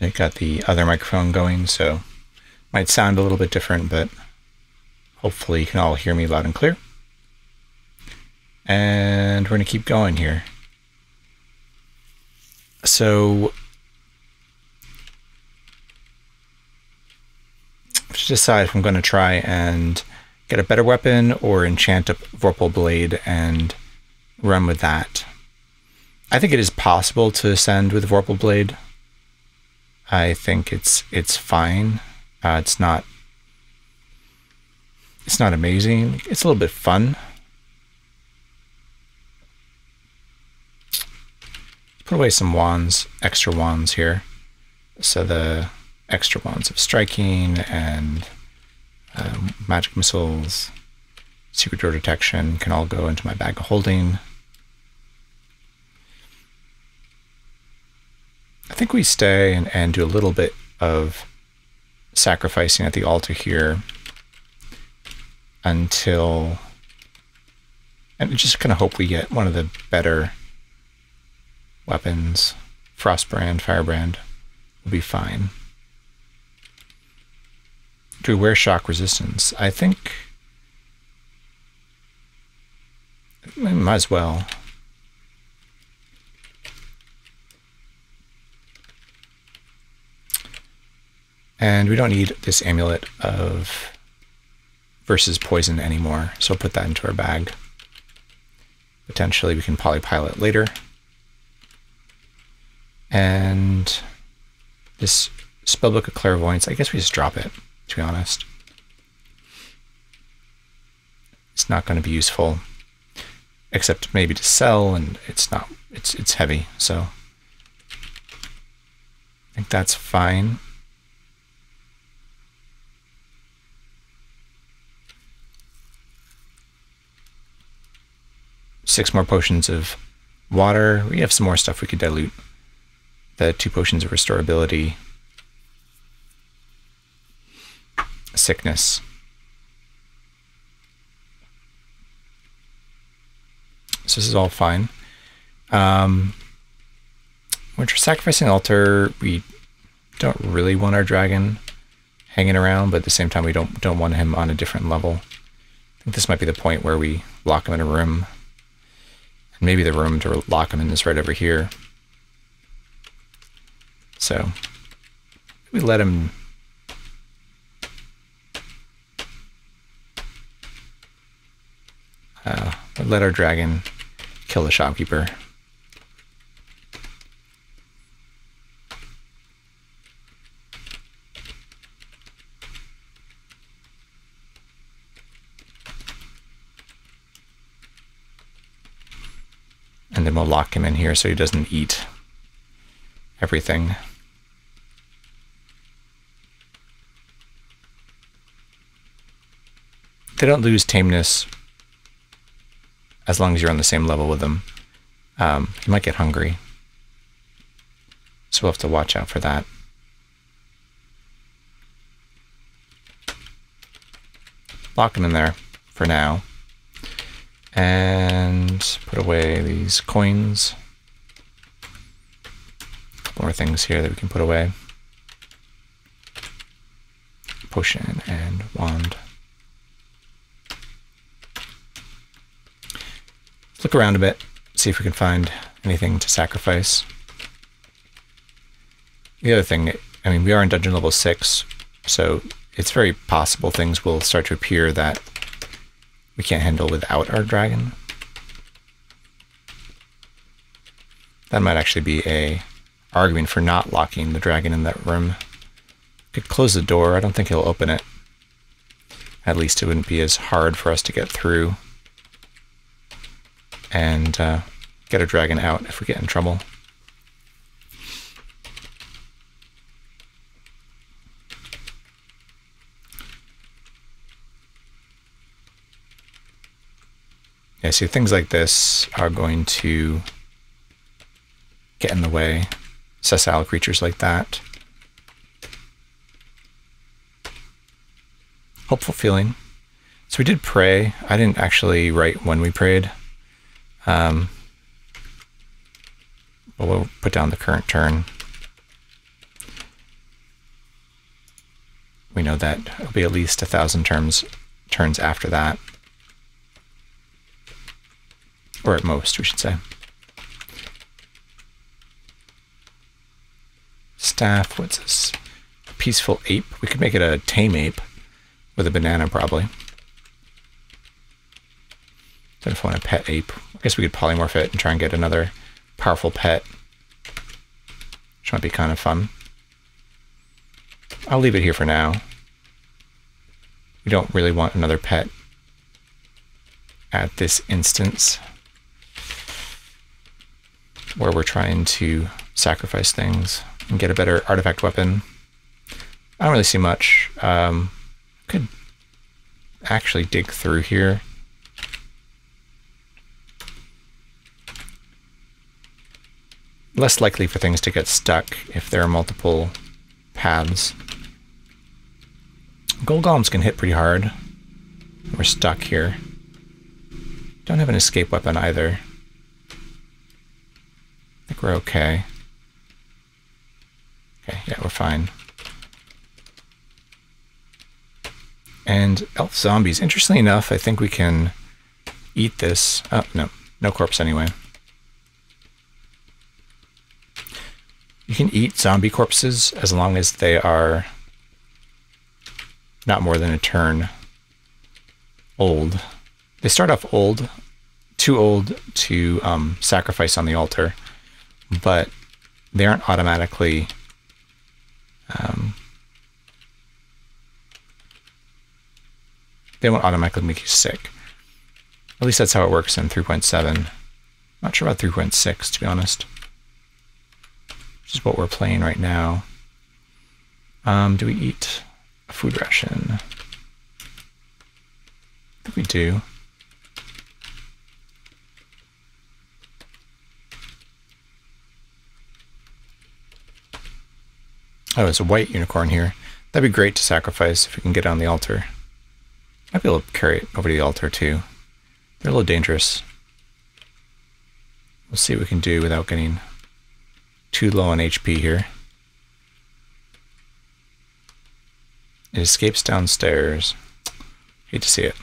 I got the other microphone going, so might sound a little bit different, but hopefully you can all hear me loud and clear. And we're going to keep going here. So to decide if I'm going to try and get a better weapon or enchant a Vorpal Blade and run with that. I think it is possible to ascend with Vorpal Blade. I think it's fine. It's not amazing. It's a little bit fun. Put away some wands, extra wands here. So the extra wands of striking and magic missiles, secret door detection can all go into my bag of holding. I think we stay and do a little bit of sacrificing at the altar here until, and just kind of hope we get one of the better weapons. Frostbrand, Firebrand will be fine. Do we wear shock resistance? I think we might as well. And we don't need this amulet of versus poison anymore, so I'll put that into our bag. Potentially we can polypilot later. And this Spellbook of Clairvoyance, I guess we just drop it, to be honest. It's not going to be useful, except maybe to sell, and it's not, it's heavy, so I think that's fine. Six more potions of water. We have some more stuff we could dilute. The 2 potions of restorability. Sickness. So this is all fine. When we're sacrificing altar, we don't really want our dragon hanging around, but at the same time we don't want him on a different level. I think this might be the point where we lock him in a room. And maybe the room to lock him in is right over here. So we let him let our dragon kill the shopkeeper. And then we'll lock him in here so he doesn't eat everything. They don't lose tameness as long as you're on the same level with them. You might get hungry, so we'll have to watch out for that. Lock him in there for now. And put away these coins. More things here that we can put away. Potion and wand. Look around a bit, see if we can find anything to sacrifice. The other thing, I mean, we are in dungeon level 6, so it's very possible things will start to appear that we can't handle without our dragon. That might actually be a argument for not locking the dragon in that room. Could close the door. I don't think he'll open it. At least it wouldn't be as hard for us to get through and get a dragon out if we get in trouble. Yeah, see, things like this are going to get in the way. Sessile creatures like that. Hopeful feeling. So we did pray. I didn't actually write when we prayed. But we'll put down the current turn. We know that it'll be at least 1,000 turns after that. Or at most, we should say. Staff, what's this? A peaceful ape. We could make it a tame ape with a banana, probably. Don't know if I want a pet ape. I guess we could polymorph it and try and get another powerful pet, which might be kind of fun. I'll leave it here for now. We don't really want another pet at this instance, where we're trying to sacrifice things and get a better artifact weapon. I don't really see much. Could actually dig through here. Less likely for things to get stuck if there are multiple paths. Gold golems can hit pretty hard. We're stuck here. Don't have an escape weapon either. I think we're okay. Okay, yeah, we're fine. And elf zombies. Interestingly enough, I think we can eat this. Oh, no. No corpse anyway. You can eat zombie corpses as long as they are not more than a turn old. They start off old, too old to sacrifice on the altar, but they aren't automatically they won't automatically make you sick. At least that's how it works in 3.7. Not sure about 3.6, to be honest. Which is what we're playing right now. Do we eat a food ration? I think we do. Oh, it's a white unicorn here. That'd be great to sacrifice if we can get it on the altar. Might be able to carry it over to the altar too. They're a little dangerous. We'll see what we can do without getting too low on HP here. It escapes downstairs. Hate to see it.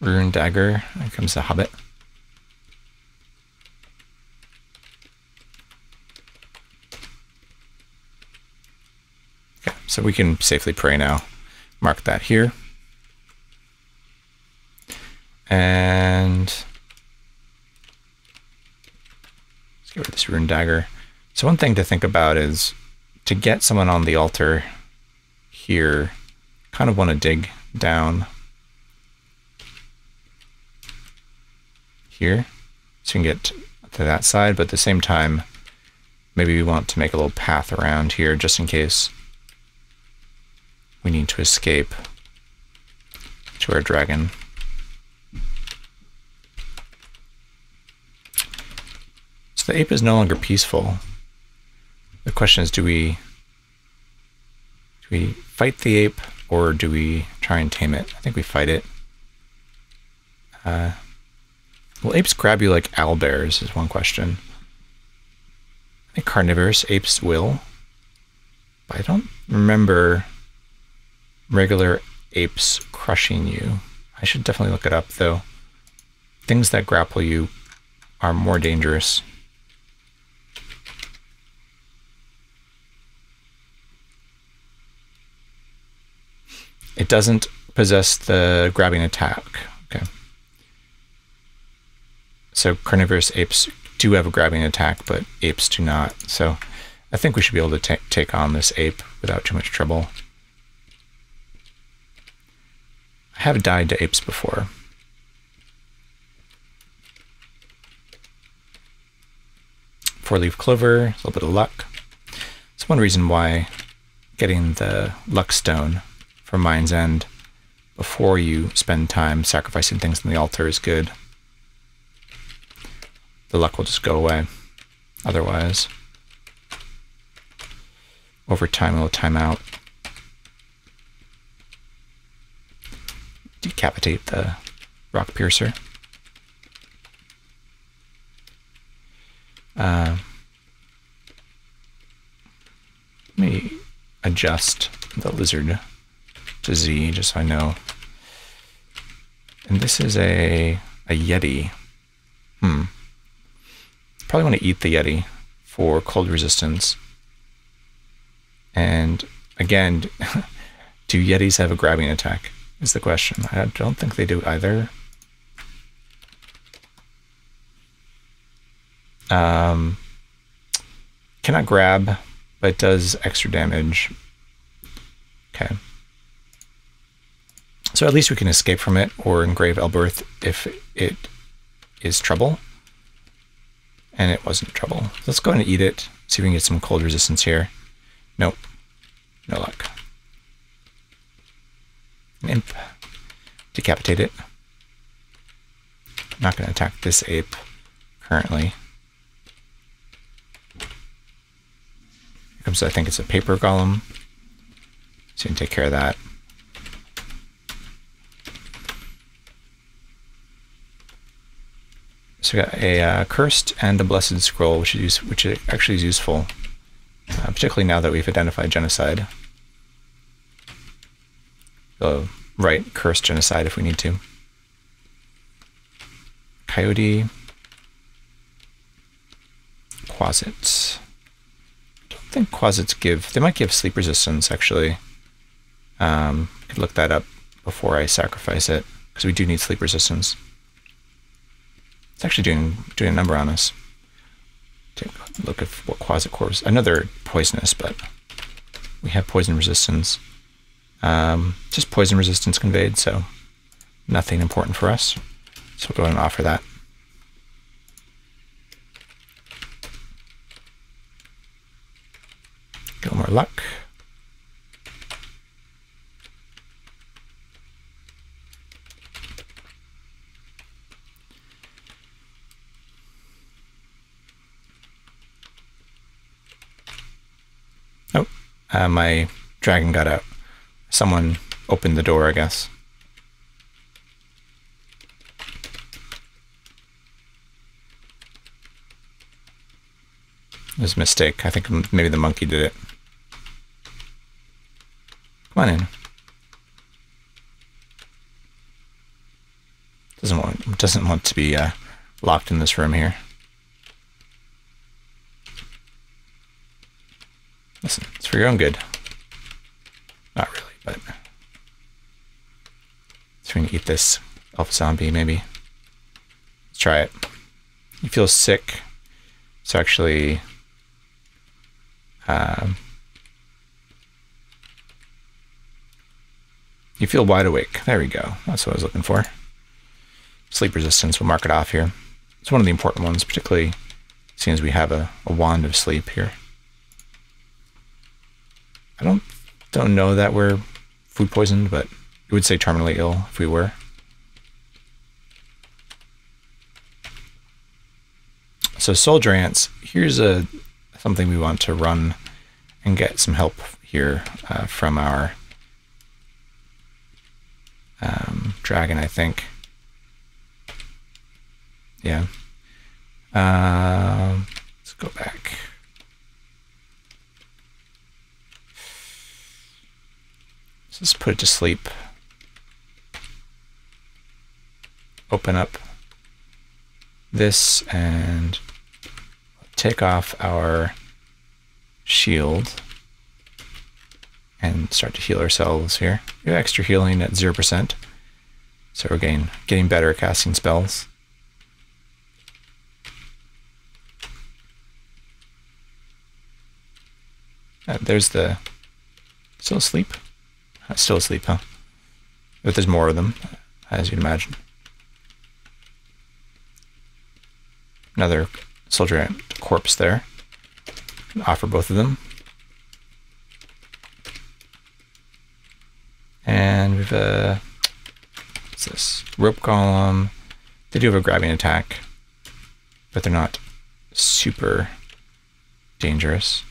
Rune dagger. Here comes the hobbit. Okay, so we can safely pray now. Mark that here. And let's get rid of this rune dagger. So one thing to think about is to get someone on the altar here, kind of want to dig down here so you can get to that side, but at the same time maybe we want to make a little path around here just in case we need to escape to our dragon. So the ape is no longer peaceful. The question is, do we fight the ape or do we try and tame it? I think we fight it. Will apes grab you like owlbears is one question. I think carnivorous apes will, but I don't remember regular apes crushing you. I should definitely look it up though. Things that grapple you are more dangerous. It doesn't possess the grabbing attack. Okay. So carnivorous apes do have a grabbing attack, but apes do not. So I think we should be able to take on this ape without too much trouble. I have died to apes before. Four-leaf clover, a little bit of luck. It's one reason why getting the luck stone from Mind's End before you spend time sacrificing things on the altar is good. The luck will just go away otherwise. Over time it will time out. Decapitate the rock piercer. Let me adjust the lizard to Z just so I know. And this is a Yeti. Probably want to eat the Yeti for cold resistance. And again, do Yetis have a grabbing attack is the question. I don't think they do either. Cannot grab, but does extra damage. Okay. So at least we can escape from it or engrave Elberth if it is trouble. And it wasn't trouble. Let's go ahead and eat it. See if we can get some cold resistance here. Nope. No luck. An imp. Decapitate it. I'm not going to attack this ape currently. Here comes, I think it's a paper golem. So you can take care of that. So we got a cursed and a blessed scroll, which actually is useful, particularly now that we've identified genocide. Right, cursed genocide if we need to. Coyote. Quasits. I don't think quasits give... They might give sleep resistance, actually. Could look that up before I sacrifice it, because we do need sleep resistance. It's actually doing a number on us. Take a look at what Quasit Corps. I know they're poisonous, but we have poison resistance. Just poison resistance conveyed, so nothing important for us. So we'll go ahead and offer that. Get a little more luck. My dragon got out. Someone opened the door, I guess. It was a mistake. I think maybe the monkey did it. Come on in. Doesn't want to be locked in this room here. Listen, it's for your own good. Not really, but... So we can eat this elf zombie, maybe. Let's try it. You feel sick, so actually... you feel wide awake. There we go. That's what I was looking for. Sleep resistance, we'll mark it off here. It's one of the important ones, particularly seeing as we have a wand of sleep here. I don't know that we're food poisoned, but it would say terminally ill if we were. So soldier ants, here's something we want to run and get some help here from our dragon, I think. Yeah. Let's go back. Let's put it to sleep. Open up this and take off our shield and start to heal ourselves here. We have extra healing at 0%. So we're getting better at casting spells. There's the... Still asleep? Still asleep, huh? But there's more of them, as you'd imagine. Another soldier ant corpse there. Offer both of them. And we've what's this? Rope golem. They do have a grabbing attack, but they're not super dangerous.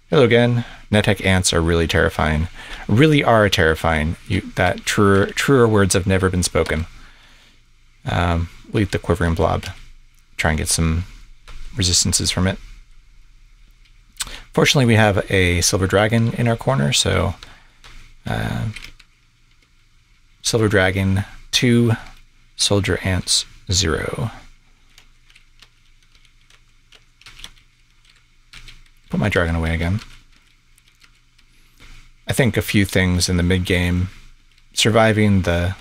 Hello again. NetHack ants are really terrifying. Really are terrifying. That truer words have never been spoken. We'll eat the quivering blob. Try and get some resistances from it. Fortunately, we have a silver dragon in our corner, so silver dragon 2, soldier ants 0. Put my dragon away again. I think a few things in the mid game, surviving the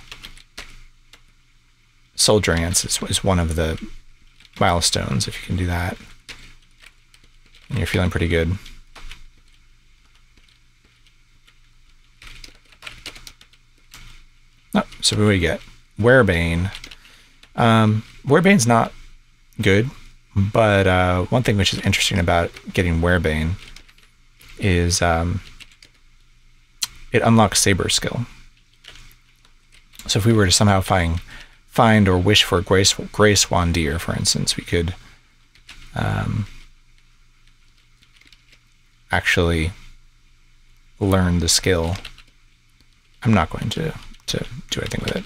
soldier ants is one of the milestones. If you can do that, and you're feeling pretty good. Oh, so what do we get? Werebane. Werebane's not good, but one thing which is interesting about getting Werebane is it unlocks Saber skill. So if we were to somehow find or wish for Grey Swan Deer, for instance, we could actually learn the skill. I'm not going to do anything with it.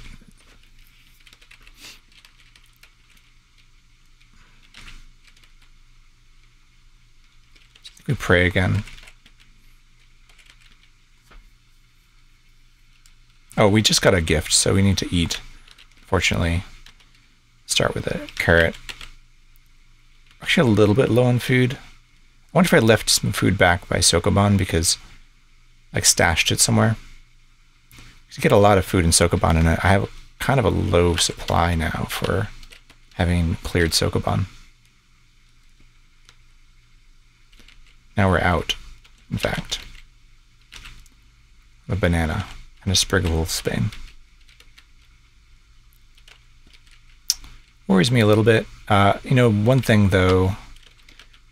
We pray again. Oh, we just got a gift, so we need to eat. Fortunately, start with a carrot. Actually, a little bit low on food. I wonder if I left some food back by Sokoban because I stashed it somewhere. You get a lot of food in Sokoban, and I have kind of a low supply now for having cleared Sokoban. Now we're out, in fact. A banana and a sprig of wolfsbane. Worries me a little bit. You know, one thing though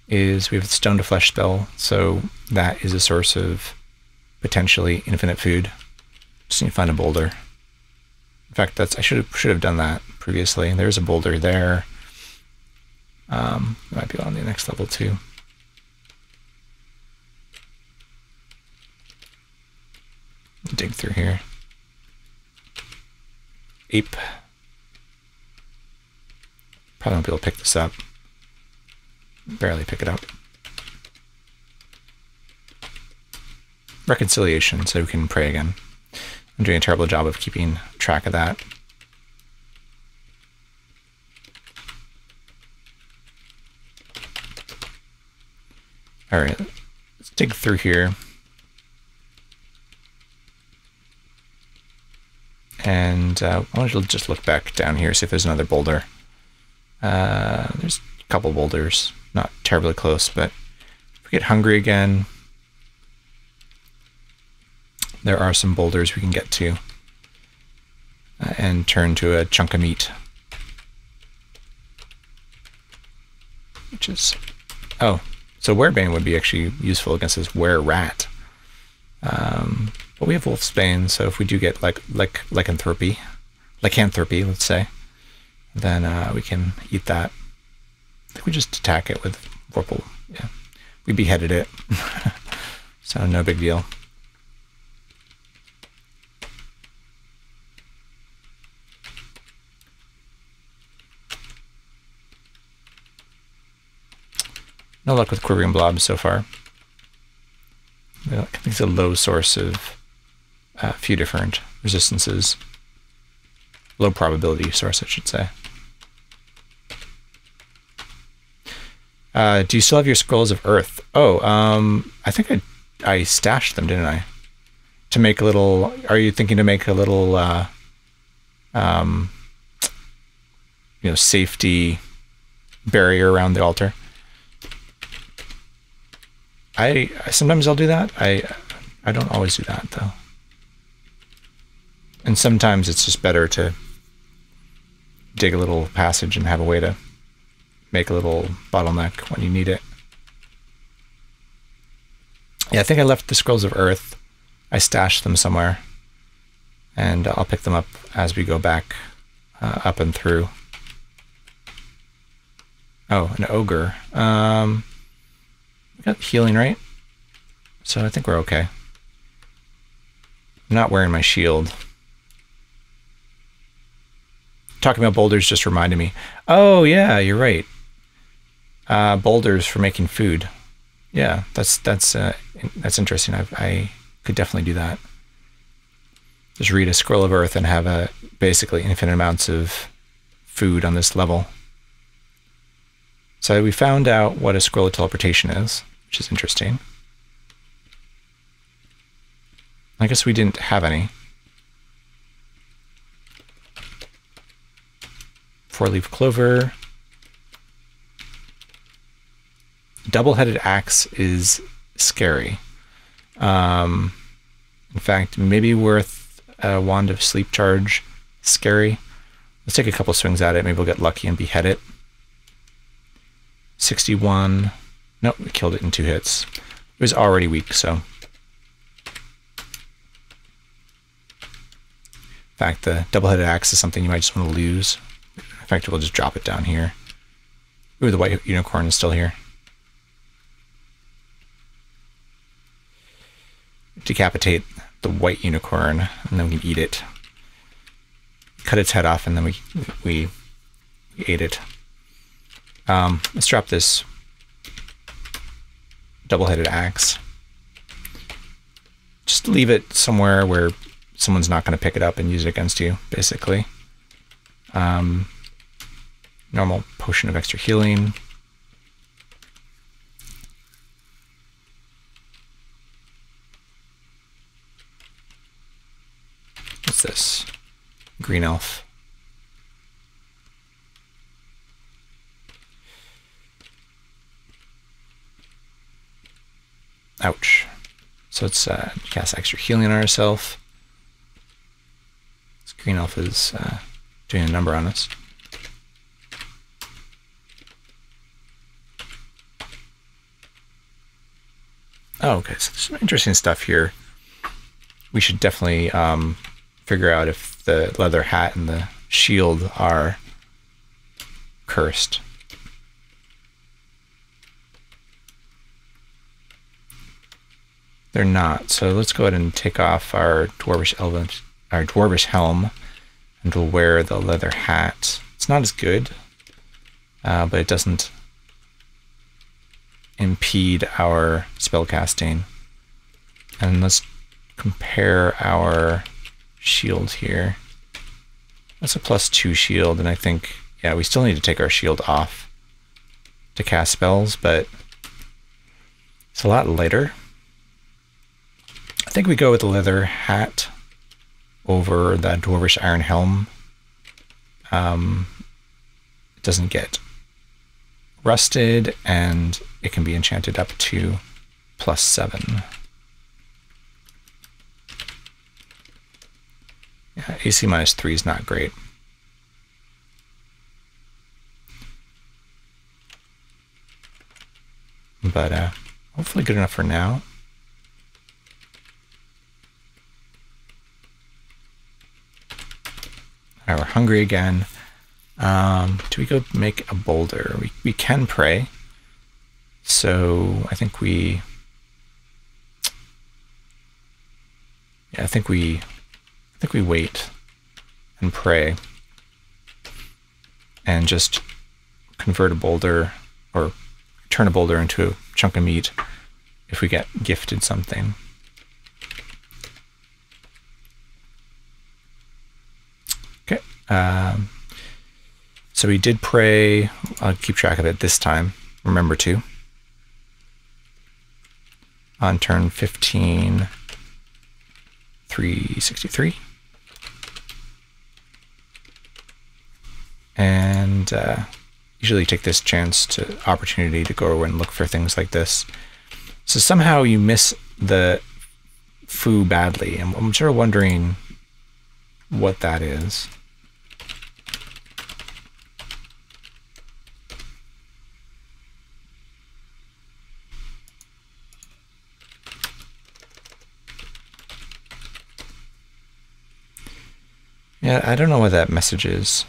is we have the stone to flesh spell, so that is a source of potentially infinite food. Just need to find a boulder. In fact, I should have done that previously. There's a boulder there. Might be on the next level too. Dig through here. Ape. Probably won't be able to pick this up. Barely pick it up. Reconciliation, so we can pray again. I'm doing a terrible job of keeping track of that. All right, let's dig through here. And I want to just look back down here, see if there's another boulder. There's a couple boulders, not terribly close, but if we get hungry again, there are some boulders we can get to and turn to a chunk of meat. Which is, oh, so Werebane would be actually useful against this Were-Rat. But we have Wolfsbane, so if we do get lycanthropy, let's say, then we can eat that. I think we just attack it with Vorpal. Yeah, we beheaded it, so no big deal. No luck with Quivering Blobs so far. I think it's a low source of a few different resistances. Low probability source, I should say. Do you still have your Scrolls of Earth? Oh, I think I stashed them, didn't I? To make a little... Are you thinking to make a little, you know, safety barrier around the altar? Sometimes I'll do that. I don't always do that though. And sometimes it's just better to dig a little passage and have a way to make a little bottleneck when you need it. Yeah, I think I left the Scrolls of Earth. I stashed them somewhere, and I'll pick them up as we go back up and through. Oh, an ogre. We got healing, right? So I think we're okay. I'm not wearing my shield. Talking about boulders just reminded me. Oh yeah, you're right. Boulders for making food. Yeah, that's interesting. I could definitely do that. Just read a scroll of earth and have basically infinite amounts of food on this level. So we found out what a scroll of teleportation is, which is interesting. I guess we didn't have any. 4-leaf clover. Double-headed axe is scary. In fact, maybe worth a wand of sleep charge. Scary. Let's take a couple swings at it. Maybe we'll get lucky and behead it. 61. Nope, we killed it in 2 hits. It was already weak, so. In fact, the double-headed axe is something you might just want to lose. In fact, we'll just drop it down here. Ooh, the white unicorn is still here. Decapitate the white unicorn, and then we can eat it. Cut its head off, and then we ate it. Let's drop this double-headed axe. Just leave it somewhere where someone's not going to pick it up and use it against you, basically. Normal potion of extra healing. What's this? Green elf. Ouch. So let's cast extra healing on ourselves. This green elf is doing a number on us. Oh, okay. So there's some interesting stuff here. We should definitely figure out if the leather hat and the shield are cursed. They're not. So let's go ahead and take off our dwarvish helm, and we'll wear the leather hat. It's not as good, but it doesn't impede our spellcasting. And let's compare our shield here. That's a +2 shield, and I think, yeah, we still need to take our shield off to cast spells, but it's a lot lighter. I think we go with the leather hat over the dwarvish iron helm. It doesn't get rusted, and it can be enchanted up to +7. Yeah, AC -3 is not great. But hopefully good enough for now. All right, we're hungry again. Do we go make a boulder? We can pray. So I think we wait and pray and just convert a boulder or turn a boulder into a chunk of meat if we get gifted something. Okay. So we did pray. I'll keep track of it this time. Remember to. On turn 15, 363. And usually take this opportunity to go and look for things like this. So somehow you miss the foo badly, and I'm sort of wondering what that is. Yeah, I don't know what that message is.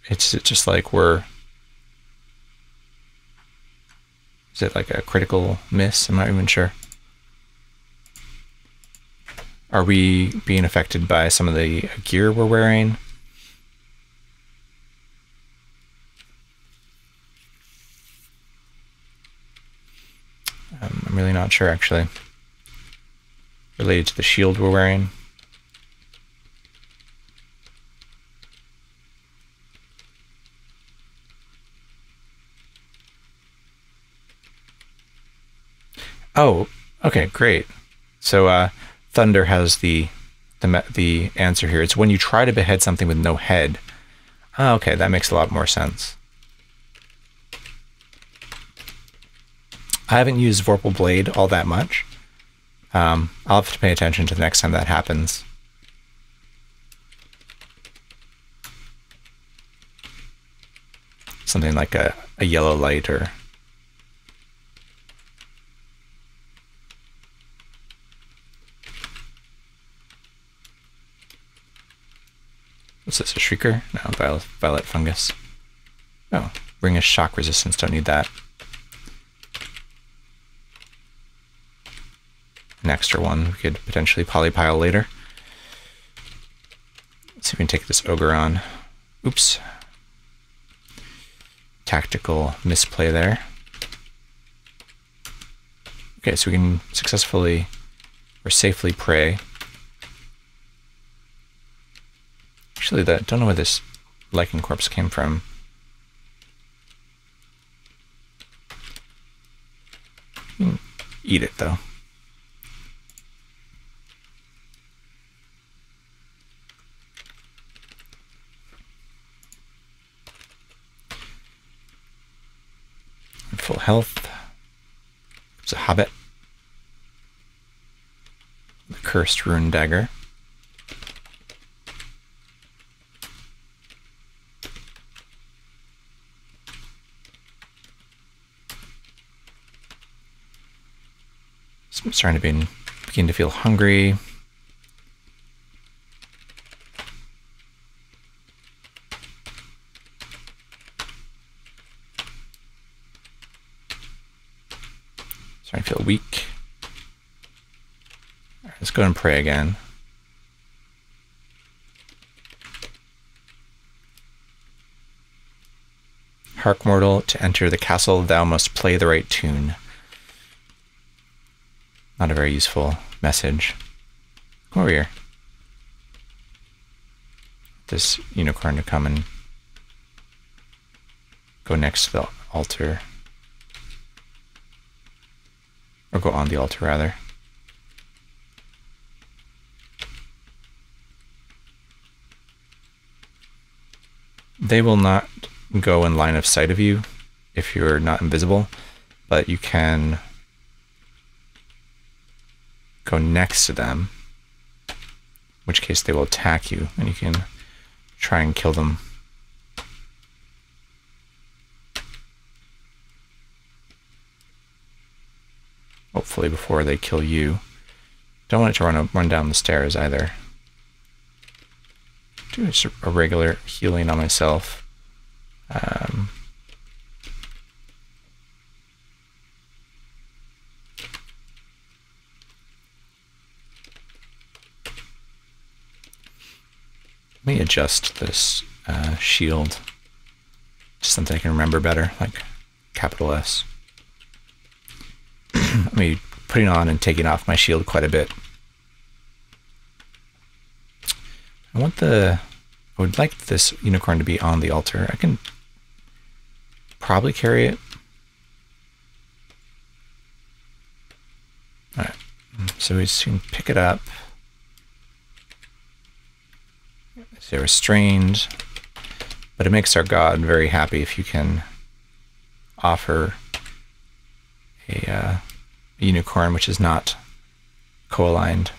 It's just like is it like a critical miss? I'm not even sure. Are we being affected by some of the gear we're wearing? I'm really not sure, actually. Related to the shield we're wearing. Oh, okay, great. So Thunder has the answer here. It's when you try to behead something with no head. Oh, okay, that makes a lot more sense. I haven't used Vorpal Blade all that much. I'll have to pay attention to the next time that happens. Something like a yellow light or... What's this, a Shrieker? No, Violet Fungus. Oh, Ring of Shock Resistance, don't need that. An extra one we could potentially polypile later. Let's see if we can take this Ogre on. Oops. Tactical misplay there. Okay, so we can successfully or safely pray. Actually, don't know where this Lichen Corpse came from. Eat it, though. Full health. It's a Hobbit. The Cursed Rune Dagger. I'm starting to begin to feel hungry. Starting to feel weak. All right, let's go and pray again. Hark, mortal, to enter the castle thou must play the right tune. Not a very useful message. Come over here. This unicorn to come and go next to the altar. Or go on the altar, rather. They will not go in line of sight of you if you're not invisible, but you can go next to them, in which case they will attack you, and you can try and kill them. Hopefully before they kill you. Don't want it to run down the stairs either. Do just a regular healing on myself. Let me adjust this shield. Just something I can remember better, like capital S. Let me putting on and taking off my shield quite a bit. I would like this unicorn to be on the altar. I can probably carry it. All right, so we just can pick it up. They're restrained, but it makes our God very happy if you can offer a unicorn which is not co-aligned.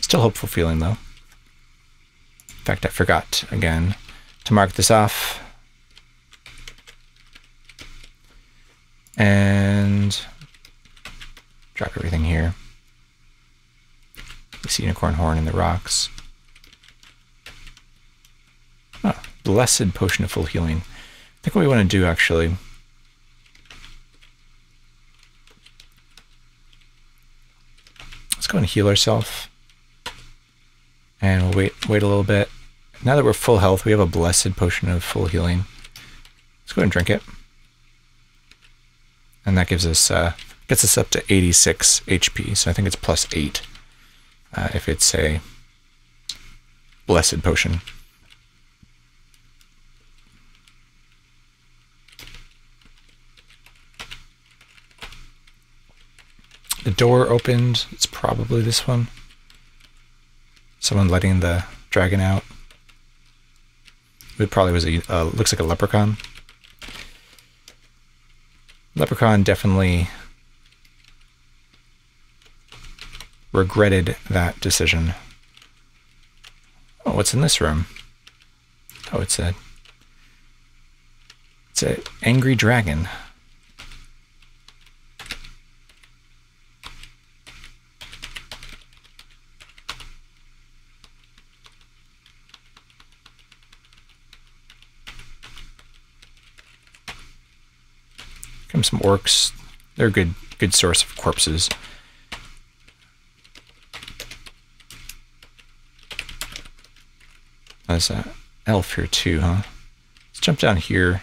Still hopeful feeling though. In fact, I forgot again to mark this off. And drop everything here. This unicorn horn in the rocks. Oh, blessed potion of full healing. I think what we want to do actually, let's go and heal ourselves. And we'll wait a little bit. Now that we're full health, we have a blessed potion of full healing. Let's go ahead and drink it. And that gives us Gets us up to 86 HP, so I think it's +8 if it's a blessed potion. The door opened. It's probably this one. Someone letting the dragon out. It probably was a looks like a leprechaun. Leprechaun definitely regretted that decision. Oh, what's in this room? Oh, it's an angry dragon. Come some orcs. They're a good source of corpses. There's an elf here too, huh? Let's jump down here. In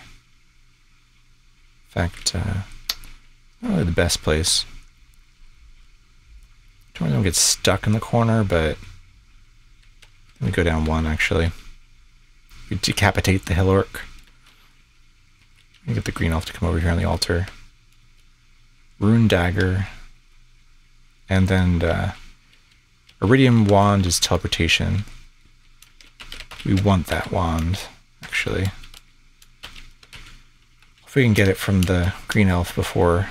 fact, not really the best place. Don't really want to get stuck in the corner, but let me go down one actually. We decapitate the hill orc. Let me get the green elf to come over here on the altar. Rune dagger. And then Iridium wand is teleportation. We want that wand, actually. If we can get it from the green elf before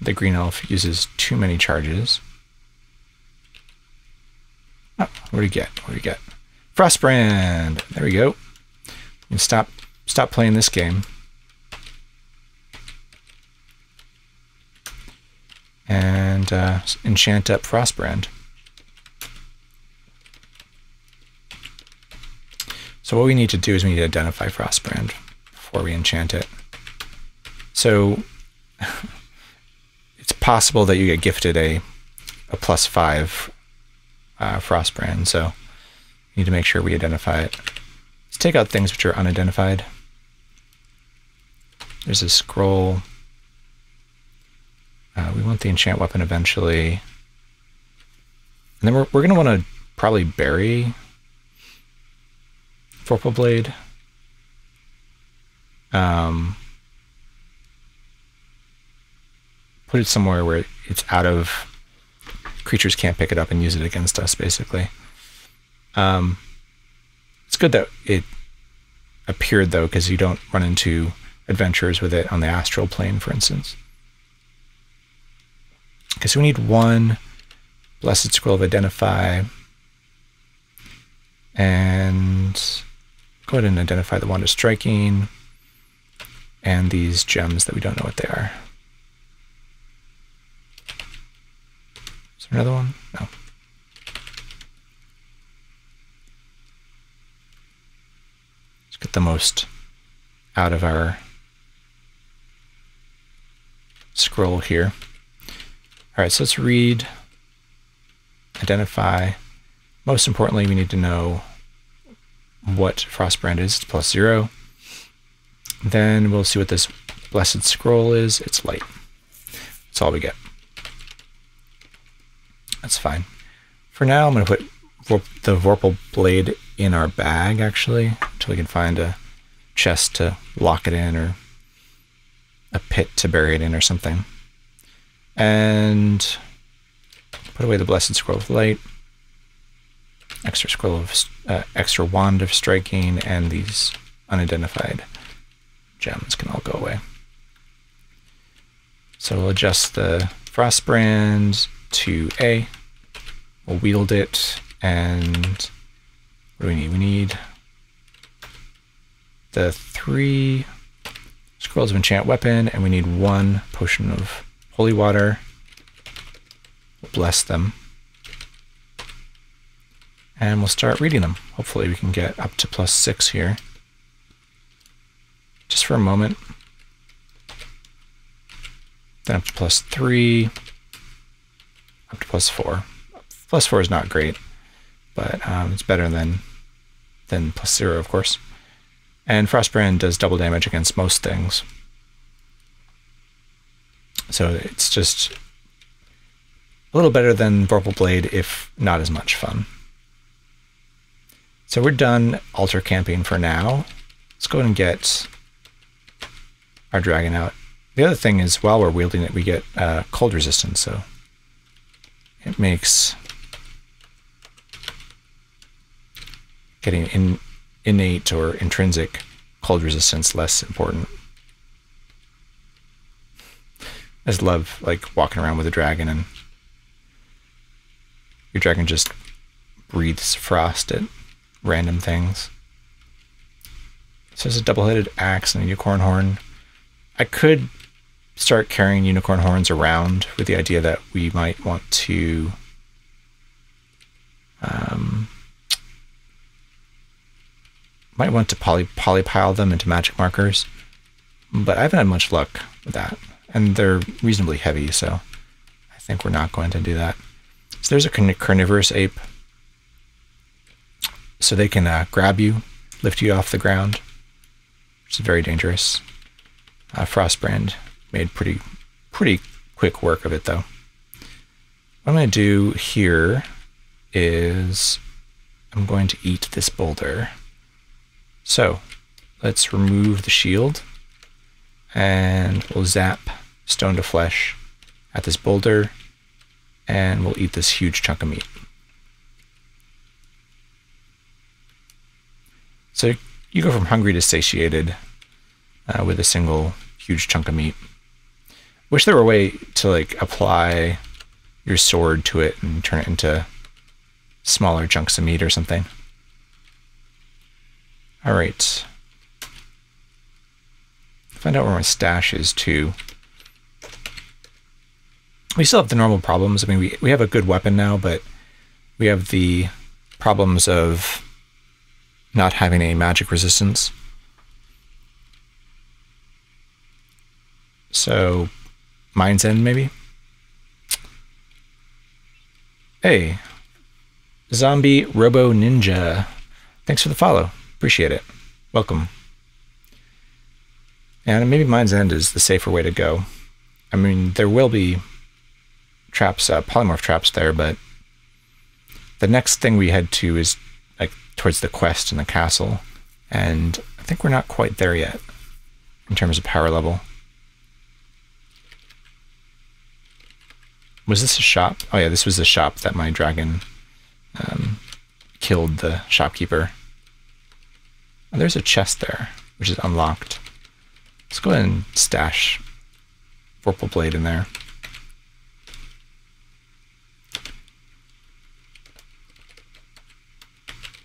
the green elf uses too many charges. Oh, what do we get? What do we get? Frostbrand! There we go. You can stop playing this game. And enchant up Frostbrand. So what we need to do is we need to identify Frostbrand before we enchant it. So it's possible that you get gifted a +5 Frostbrand, so we need to make sure we identify it. Let's take out things which are unidentified. There's a scroll. We want the enchant weapon eventually. And then we're going to want to probably bury Vorpal Blade. Put it somewhere where it's out of... creatures can't pick it up and use it against us, basically. It's good that it appeared, though, because you don't run into adventures with it on the astral plane, for instance. Okay, so we need one Blessed Scroll of Identify. And go ahead and identify the Wand of Striking and these gems that we don't know what they are. Is there another one? No. Let's get the most out of our scroll here. All right, so let's read, identify. Most importantly, we need to know what Frostbrand is. It's +0. Then we'll see what this Blessed Scroll is. It's light. That's all we get. That's fine. For now, I'm going to put the Vorpal Blade in our bag, actually, until we can find a chest to lock it in or a pit to bury it in or something. And put away the Blessed Scroll of Light, extra Wand of Striking, and these unidentified gems can all go away. So we'll adjust the Frostbrand to A. We'll wield it, and what do we need? We need the 3 Scrolls of Enchant Weapon, and we need 1 Potion of Holy Water. We'll bless them. And we'll start reading them. Hopefully we can get up to +6 here. Just for a moment. Then up to +3. Up to +4. +4 is not great, but it's better than +0, of course. And Frostbrand does double damage against most things. So it's just a little better than Vorpal Blade, if not as much fun. So we're done altar camping for now. Let's go ahead and get our dragon out. The other thing is, while we're wielding it, we get cold resistance, so it makes getting innate or intrinsic cold resistance less important. I just love like walking around with a dragon and your dragon just breathes frost at random things. So there's a double-headed axe and a unicorn horn. I could start carrying unicorn horns around with the idea that we might want to polypile them into magic markers, but I haven't had much luck with that, and they're reasonably heavy, so I think we're not going to do that. So there's a carnivorous ape, so they can grab you, lift you off the ground, which is very dangerous. Frostbrand made pretty quick work of it, though. What I'm going to do here is I'm going to eat this boulder. So let's remove the shield, and we'll zap stone to flesh at this boulder, and we'll eat this huge chunk of meat. So you go from hungry to satiated with a single huge chunk of meat. Wish there were a way to like apply your sword to it and turn it into smaller chunks of meat or something. All right. Find out where my stash is too. We still have the normal problems. I mean, we have a good weapon now, but we have the problems of not having a magic resistance. So, Mind's End maybe? Hey, Zombie Robo Ninja. Thanks for the follow. Appreciate it. Welcome. And maybe Mind's End is the safer way to go. I mean, there will be traps, polymorph traps there, but the next thing we head to is like towards the quest in the castle, and I think we're not quite there yet in terms of power level. Was this a shop? Oh yeah, this was the shop that my dragon killed the shopkeeper. Oh, there's a chest there, which is unlocked. Let's go ahead and stash Vorpal Blade in there.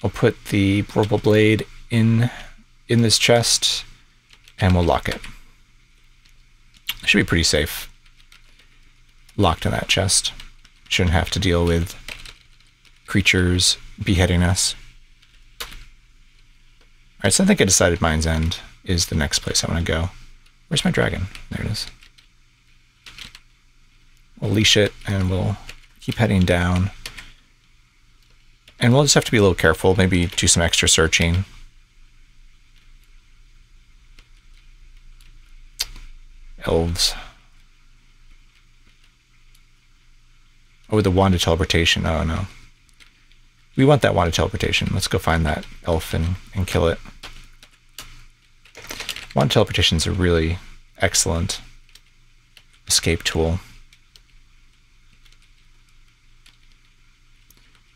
We'll put the Vorpal Blade in this chest, and we'll lock it. Should be pretty safe. Locked in that chest. Shouldn't have to deal with creatures beheading us. Alright, so I think I decided Mind's End is the next place I want to go. Where's my dragon? There it is. We'll leash it, and we'll keep heading down. And we'll just have to be a little careful, maybe do some extra searching. Elves. Oh, with the wand of teleportation. Oh, no. We want that wand of teleportation. Let's go find that elf and kill it. Wand of teleportation is a really excellent escape tool.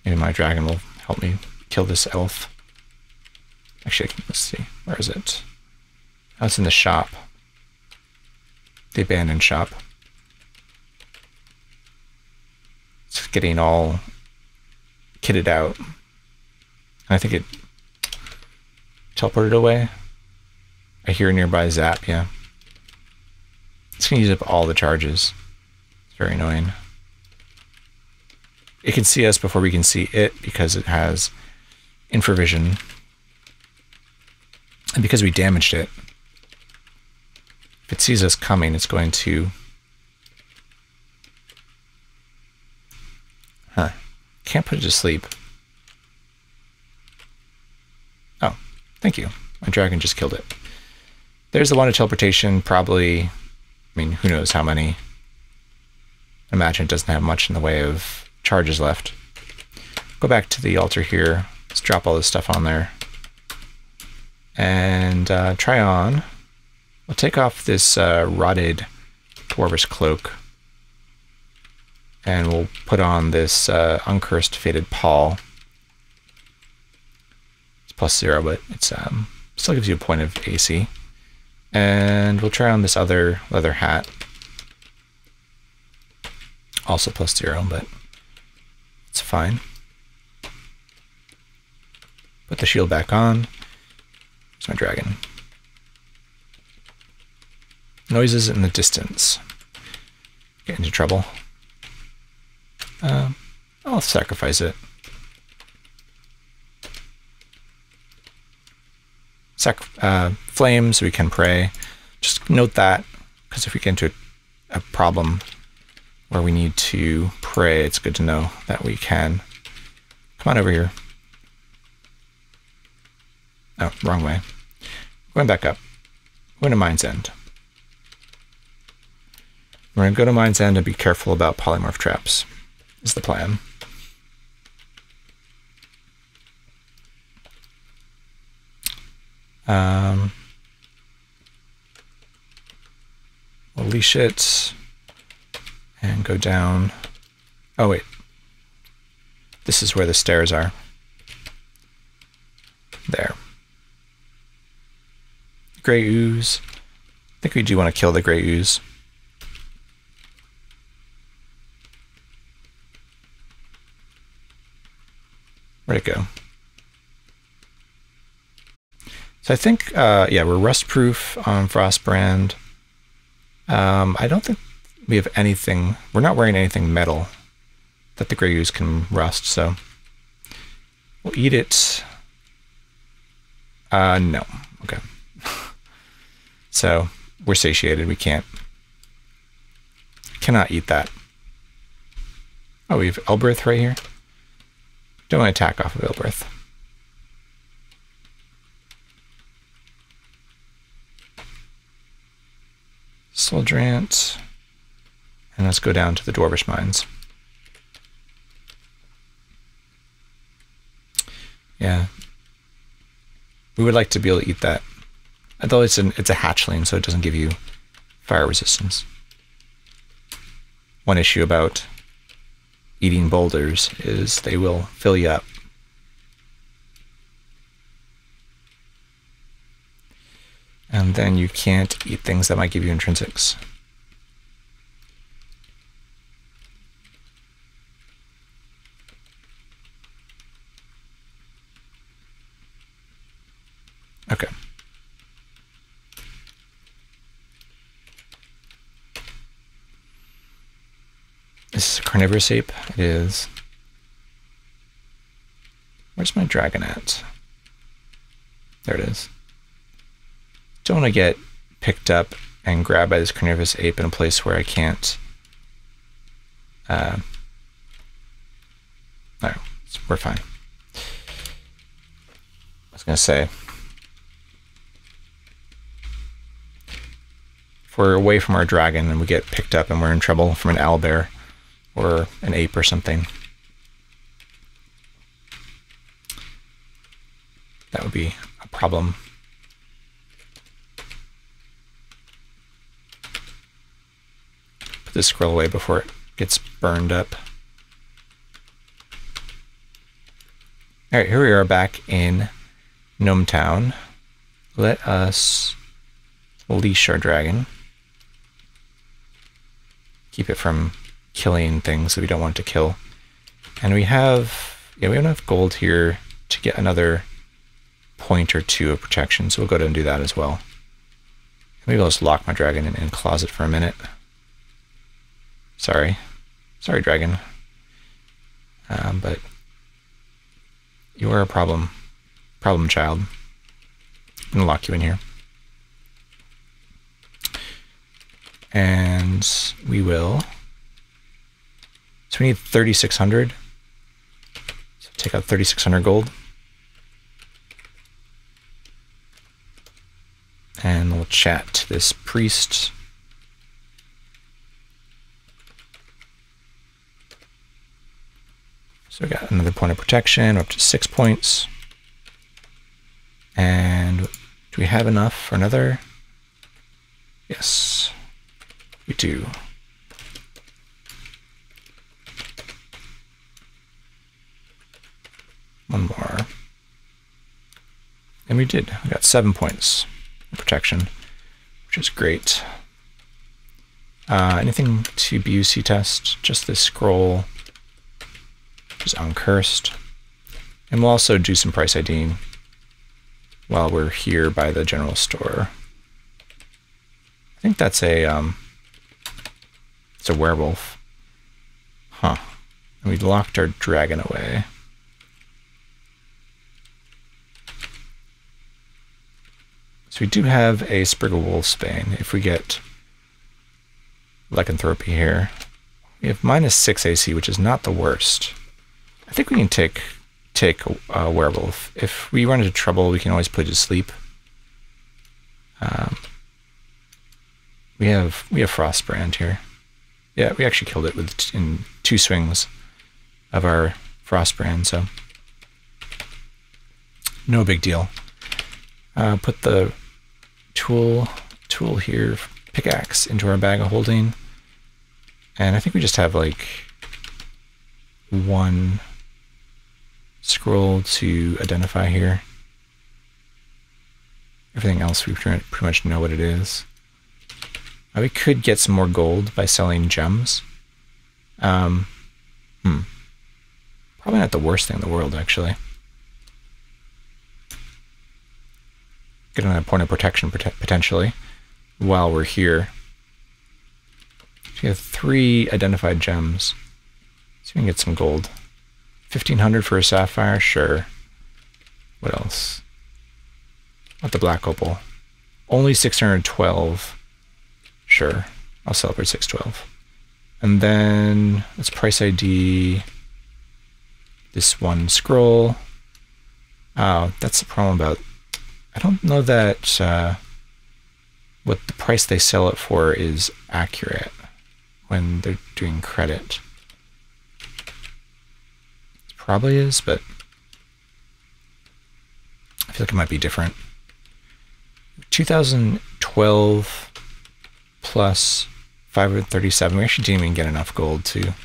Maybe my dragon will help me kill this elf. Actually, let's see. Where is it? Oh, it's in the shop. The abandoned shop. It's getting all kitted out. I think it teleported away. I hear a nearby zap, yeah. It's going to use up all the charges. It's very annoying. It can see us before we can see it because it has infravision. And because we damaged it, if it sees us coming, it's going to... Huh. Can't put it to sleep. Oh, thank you. My dragon just killed it. There's the wand of teleportation, probably, I mean, who knows how many imagine it doesn't have much in the way of charges left. Go back to the altar here. Let's drop all this stuff on there. And try on. We'll take off this rotted dwarvish cloak. And we'll put on this uncursed faded pall. It's +0, but it's still gives you a point of AC. And we'll try on this other leather hat. Also +0, but it's fine. Put the shield back on. There's my dragon. Noises in the distance. Get into trouble. I'll sacrifice it. Flames, we can pray. Just note that, because if we get into a problem where we need to pray, it's good to know that we can. Come on over here. Oh, wrong way. Going back up. We're going to Mind's End. We're going to go to Mind's End and be careful about polymorph traps, is the plan. We'll leash it and go down. Oh, wait. This is where the stairs are. There. Gray ooze. I think we do want to kill the gray ooze. Where'd it go? So I think, yeah, we're rust-proof on Frostbrand. I don't think we have anything. We're not wearing anything metal that the gray ooze can rust, so we'll eat it. No. Okay. So we're satiated. We cannot eat that. Oh, we have Elbereth right here. Don't want to attack off of Elbereth. Soldrant. And let's go down to the Dwarvish Mines. Yeah. We would like to be able to eat that. Although it's a hatchling, so it doesn't give you fire resistance. One issue about eating boulders is they will fill you up. And then you can't eat things that might give you intrinsics. Okay. This is a carnivorous ape. It is. Where's my dragon at? There it is. Don't want to get picked up and grabbed by this carnivorous ape in a place where I can't. No, we're fine. I was going to say, if we're away from our dragon and we get picked up and we're in trouble from an owlbear or an ape or something, that would be a problem. Put this scroll away before it gets burned up. All right, here we are back in Gnome Town. Let us leash our dragon. Keep it from killing things that we don't want to kill. And we have, yeah, we have enough gold here to get another point or two of protection, so we'll go ahead and do that as well. Maybe I'll just lock my dragon in closet for a minute. Sorry, dragon. But you are a problem child. I'm gonna lock you in here. And we will. So we need 3,600. So take out 3,600 gold. And we'll chat to this priest. we got another point of protection, up to 6 points. And do we have enough for another? Yes, we do. One more. And we did. We got 7 points of protection, which is great. Anything to BUC test? Just this scroll, which is uncursed. And we'll also do some price IDing while we're here by the general store. I think that's it's a werewolf. Huh. And we locked our dragon away. So we do have a Sprig of Wolfsbane if we get Lycanthropy here. We have -6 AC, which is not the worst. I think we can take a werewolf. If we run into trouble, we can always put it to sleep. We have Frostbrand here. Yeah, we actually killed it in 2 swings of our Frostbrand, so no big deal. Put the tool here, pickaxe, into our bag of holding, and I think we just have like 1 scroll to identify here. Everything else we pretty much know what it is. We could get some more gold by selling gems. Probably not the worst thing in the world, actually. Get another point of protection potentially while we're here. We have 3 identified gems, so we can get some gold. 1,500 for a sapphire, sure. What else? What the black opal? Only 612. Sure, I'll celebrate 612. And then let's price ID this 1 scroll. Oh, that's the problem about. I don't know that what the price they sell it for is accurate when they're doing credit. It probably is, but I feel like it might be different. 2012 plus 537. We actually didn't even get enough gold to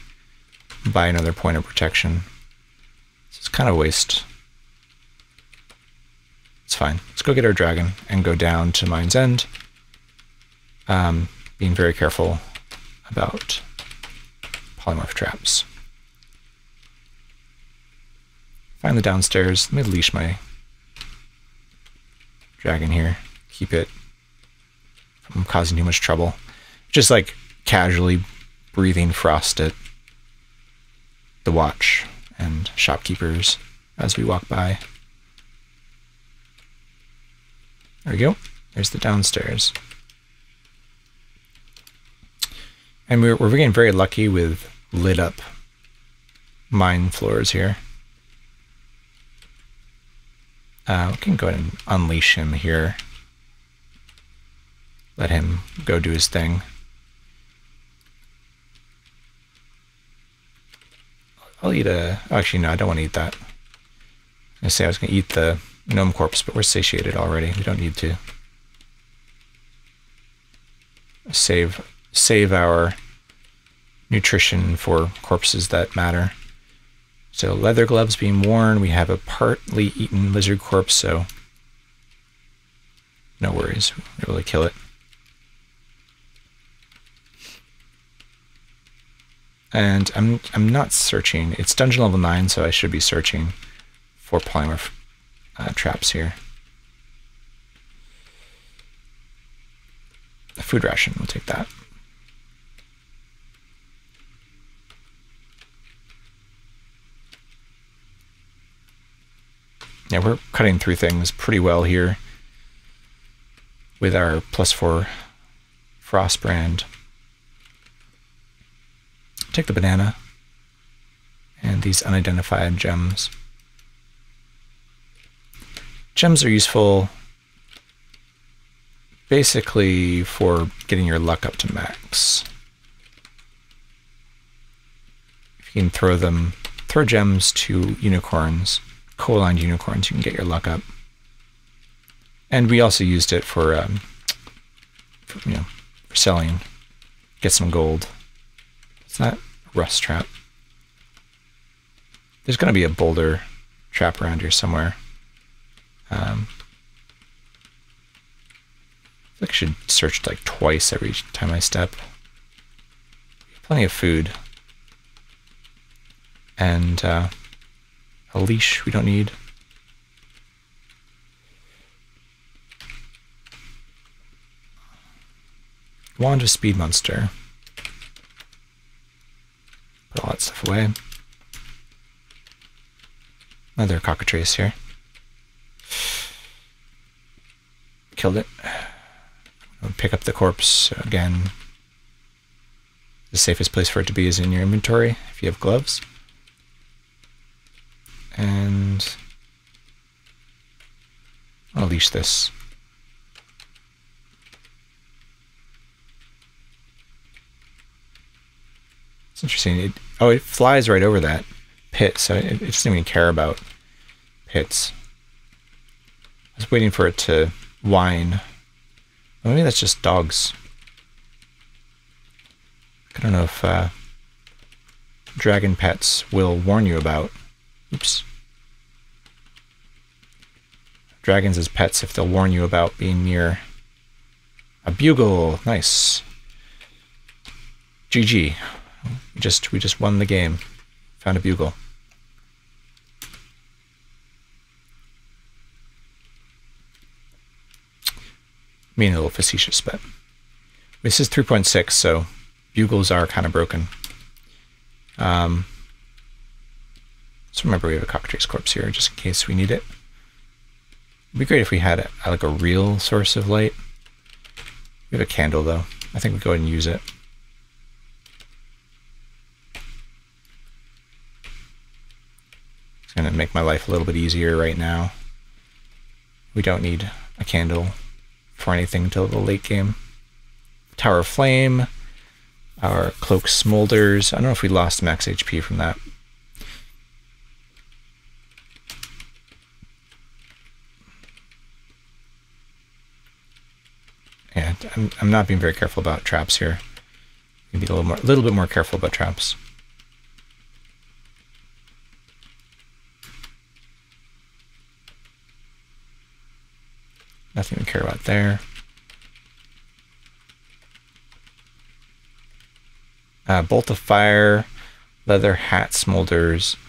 buy another point of protection. So it's kind of a waste. It's fine. Let's go get our dragon and go down to Mine's End. Being very careful about polymorph traps. Find the downstairs. Let me leash my dragon here. Keep it from causing too much trouble. Just like casually breathing frost at the watch and shopkeepers as we walk by. There we go. There's the downstairs. And we're getting very lucky with lit up mine floors here. We can go ahead and unleash him here. Let him go do his thing. I'll eat a... Actually, no, I don't want to eat that. I was going to eat the gnome corpse, but we're satiated already. We don't need to. Save our nutrition for corpses that matter. So leather gloves being worn. We have a partly eaten lizard corpse, so no worries. We'll really kill it. And I'm not searching. It's dungeon level 9, so I should be searching for polymorph traps here. A food ration, we'll take that. Yeah, we're cutting through things pretty well here with our +4 Frostbrand. Take the banana and these unidentified gems. Gems are useful basically for getting your luck up to max. If you can throw them throw gems to unicorns, co-aligned unicorns. You can get your luck up. And we also used it for selling, get some gold. It's not rust trap. There's going to be a boulder trap around here somewhere. I feel like I should search like twice every time I step. Plenty of food. And a leash we don't need. Wand of Speed Monster. Put all that stuff away. Another cockatrice here. Killed it. I'll pick up the corpse again. The safest place for it to be is in your inventory if you have gloves. And I'll leash this. It's interesting. It flies right over that pit, so it doesn't even care about pits. I was waiting for it to whine. Well, maybe that's just dogs. I don't know if dragon pets will warn you about. Oops. Dragons as pets, if they'll warn you about being near a bugle. Nice. GG. We just won the game. Found a bugle. Being a little facetious, but this is 3.6, so bugles are kind of broken. So remember, we have a cockatrice corpse here just in case we need it. It'd be great if we had like a real source of light. We have a candle though. I think we go ahead and use it. It's gonna make my life a little bit easier right now. We don't need a candle for anything until the late game. Tower of Flame. Our cloak smolders. I don't know if we lost max HP from that. Yeah, I'm not being very careful about traps here. Maybe a little bit more careful about traps. Nothing to care about there. Bolt of Fire, leather hat smolders. All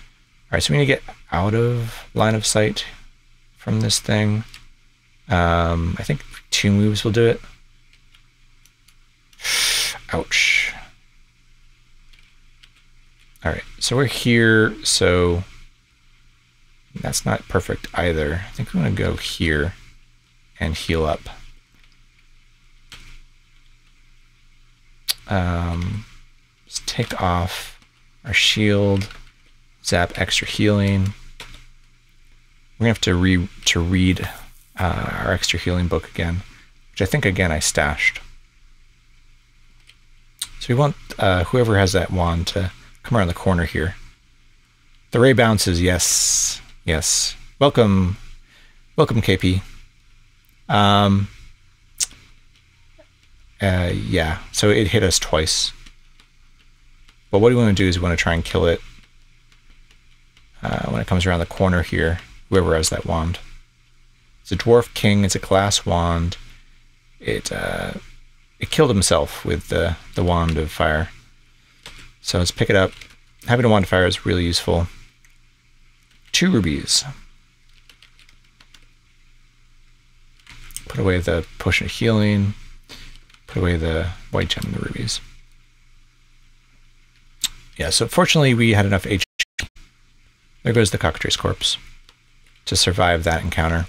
right, so we need to get out of line of sight from this thing. I think 2 moves will do it. Ouch. All right, so we're here, so that's not perfect either. I think we want to go here and heal up. Let's take off our shield, zap extra healing. We're gonna have to read our extra healing book again, which I think again I stashed. So we want whoever has that wand to come around the corner here. The ray bounces, yes, yes. Welcome, KP. Yeah, so it hit us twice. But what we want to do is we want to try and kill it when it comes around the corner here, whoever has that wand. It's a dwarf king, it's a glass wand. It killed himself with the wand of fire. So let's pick it up. Having a wand of fire is really useful. 2 rubies. Put away the potion of healing. Put away the white gem and the rubies. Yeah, so fortunately we had enough HP. There goes the cockatrice corpse to survive that encounter.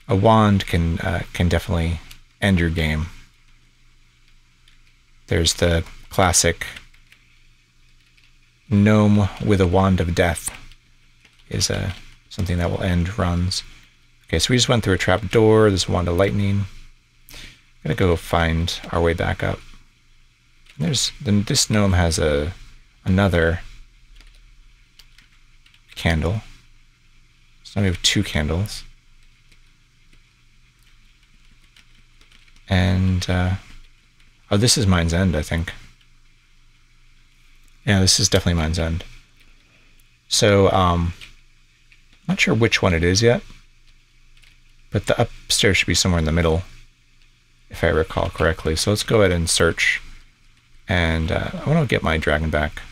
A wand can definitely end your game. There's the classic gnome with a wand of death is something that will end runs. Okay, so we just went through a trap door. There's a wand of lightning. I'm gonna go find our way back up. This gnome has another candle. So now we have 2 candles. And, oh, this is Mind's End, I think. Yeah, this is definitely Mind's End. So, not sure which one it is yet, but the upstairs should be somewhere in the middle, if I recall correctly. So let's go ahead and search, and I want to get my dragon back.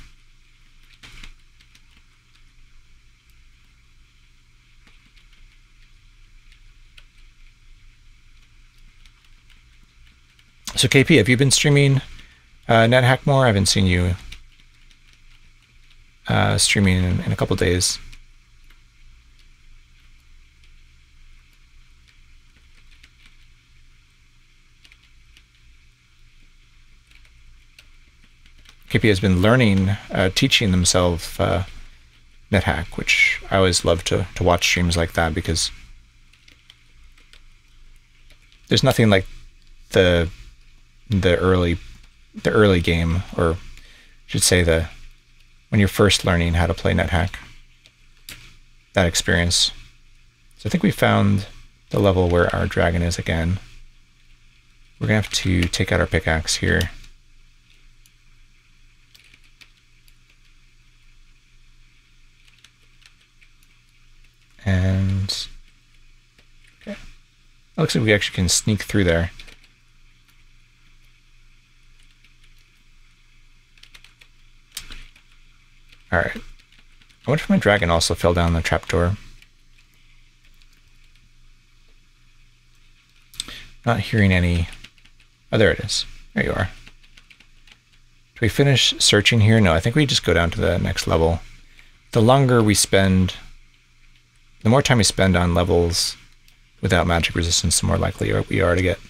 So KP, have you been streaming NetHack more? I haven't seen you streaming in a couple days. KP has been learning, teaching themselves NetHack, which I always love to watch streams like that, because there's nothing like the early game, or I should say when you're first learning how to play NetHack, that experience. So I think we found the level where our dragon is again. We're gonna have to take out our pickaxe here. And okay, it looks like we actually can sneak through there. All right. I wonder if my dragon also fell down the trapdoor. Not hearing any. Oh, there it is. There you are. Do we finish searching here? No, I think we just go down to the next level. The longer we spend, the more time we spend on levels without magic resistance, the more likely we are to get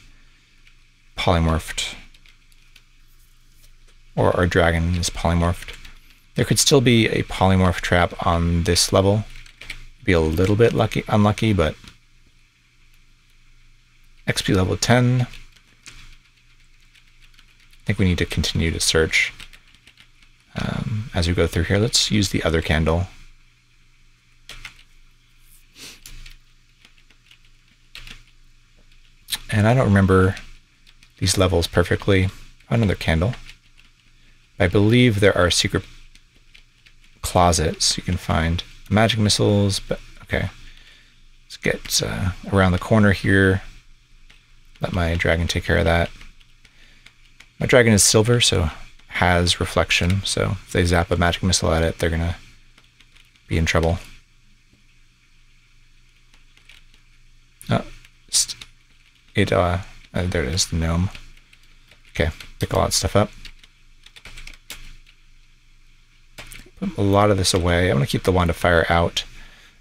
polymorphed. Or our dragon is polymorphed. There could still be a polymorph trap on this level. Be a little bit unlucky, but XP level 10. I think we need to continue to search as we go through here. Let's use the other candle. And I don't remember these levels perfectly. Another candle. I believe there are secret closets you can find magic missiles, but okay. Let's get around the corner here. Let my dragon take care of that. My dragon is silver, so has reflection, so if they zap a magic missile at it, they're gonna be in trouble. Oh, there it is, the gnome. Okay, pick all that stuff up. Put a lot of this away. I'm going to keep the wand of fire out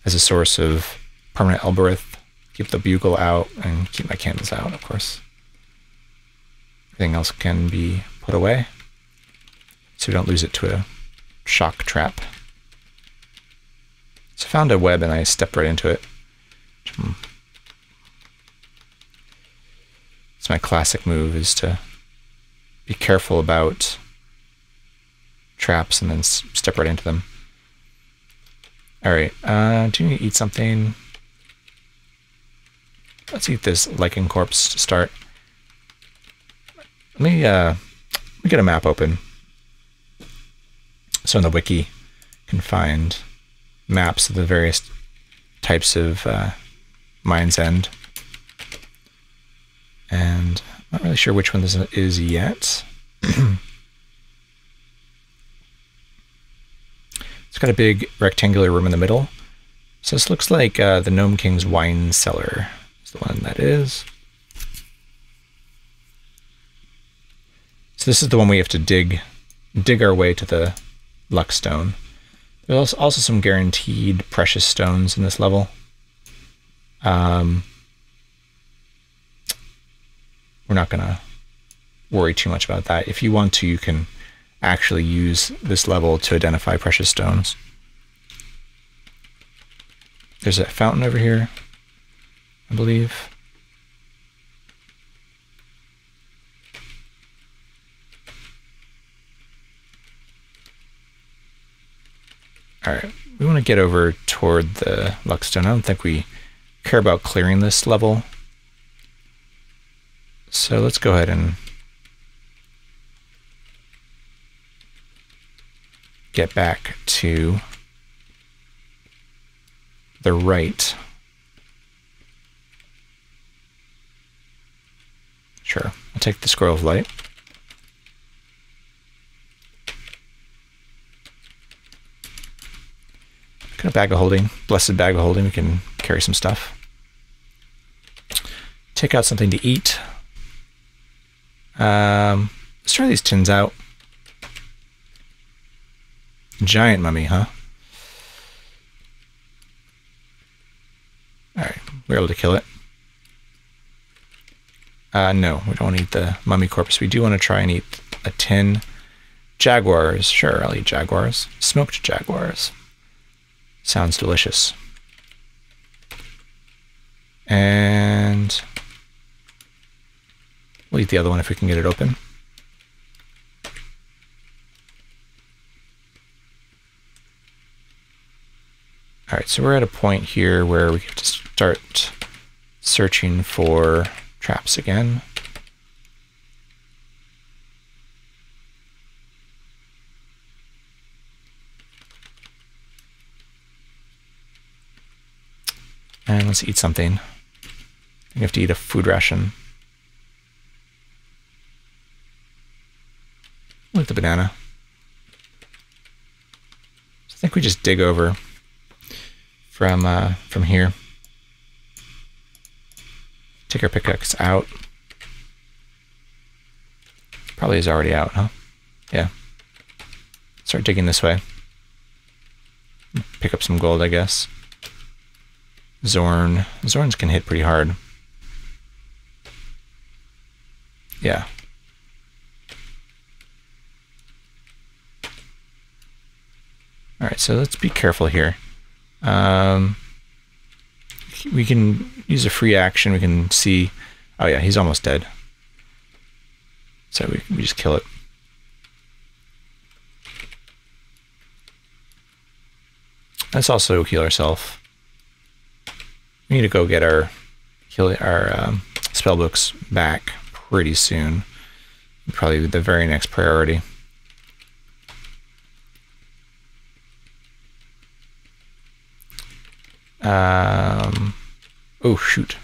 as a source of permanent Elbereth. Keep the bugle out and keep my candles out, of course. Everything else can be put away so we don't lose it to a shock trap. So I found a web and I stepped right into it. It's my classic move, is to be careful about traps and then step right into them. All right, do you need to eat something? Let's eat this lichen corpse to start. Let me get a map open. So in the wiki, you can find maps of the various types of Mind's End. And I'm not really sure which one this is yet. It's got a big rectangular room in the middle. So this looks like the Gnome King's wine cellar is the one that is. So this is the one we have to dig our way to the luck stone. There's also some guaranteed precious stones in this level. We're not going to worry too much about that. If you want to, you can actually use this level to identify precious stones. There's a fountain over here, I believe. All right, we want to get over toward the Luckstone. I don't think we care about clearing this level. So let's go ahead and get back to the right. Sure, I'll take the Scroll of Light. Got a bag of holding, blessed bag of holding. We can carry some stuff. Take out something to eat. Let's try these tins out. Giant mummy, huh? Alright, we're able to kill it. No, we don't want to eat the mummy corpse. We do want to try and eat a tin. Jaguars, sure, I'll eat jaguars. Smoked jaguars. Sounds delicious. And we'll eat the other one if we can get it open. All right, so we're at a point here where we have to start searching for traps again. And let's eat something. We have to eat a food ration. With the banana. So I think we just dig over from here. Take our pickaxe out. Probably is already out, huh? Yeah. Start digging this way. Pick up some gold, I guess. Zorn. Zorns can hit pretty hard. Yeah. Alright, so let's be careful here. We can use a free action. We can see... Oh yeah, he's almost dead. So we just kill it. Let's also heal ourselves. We need to go get our spell books back pretty soon. Probably the very next priority. Oh shoot.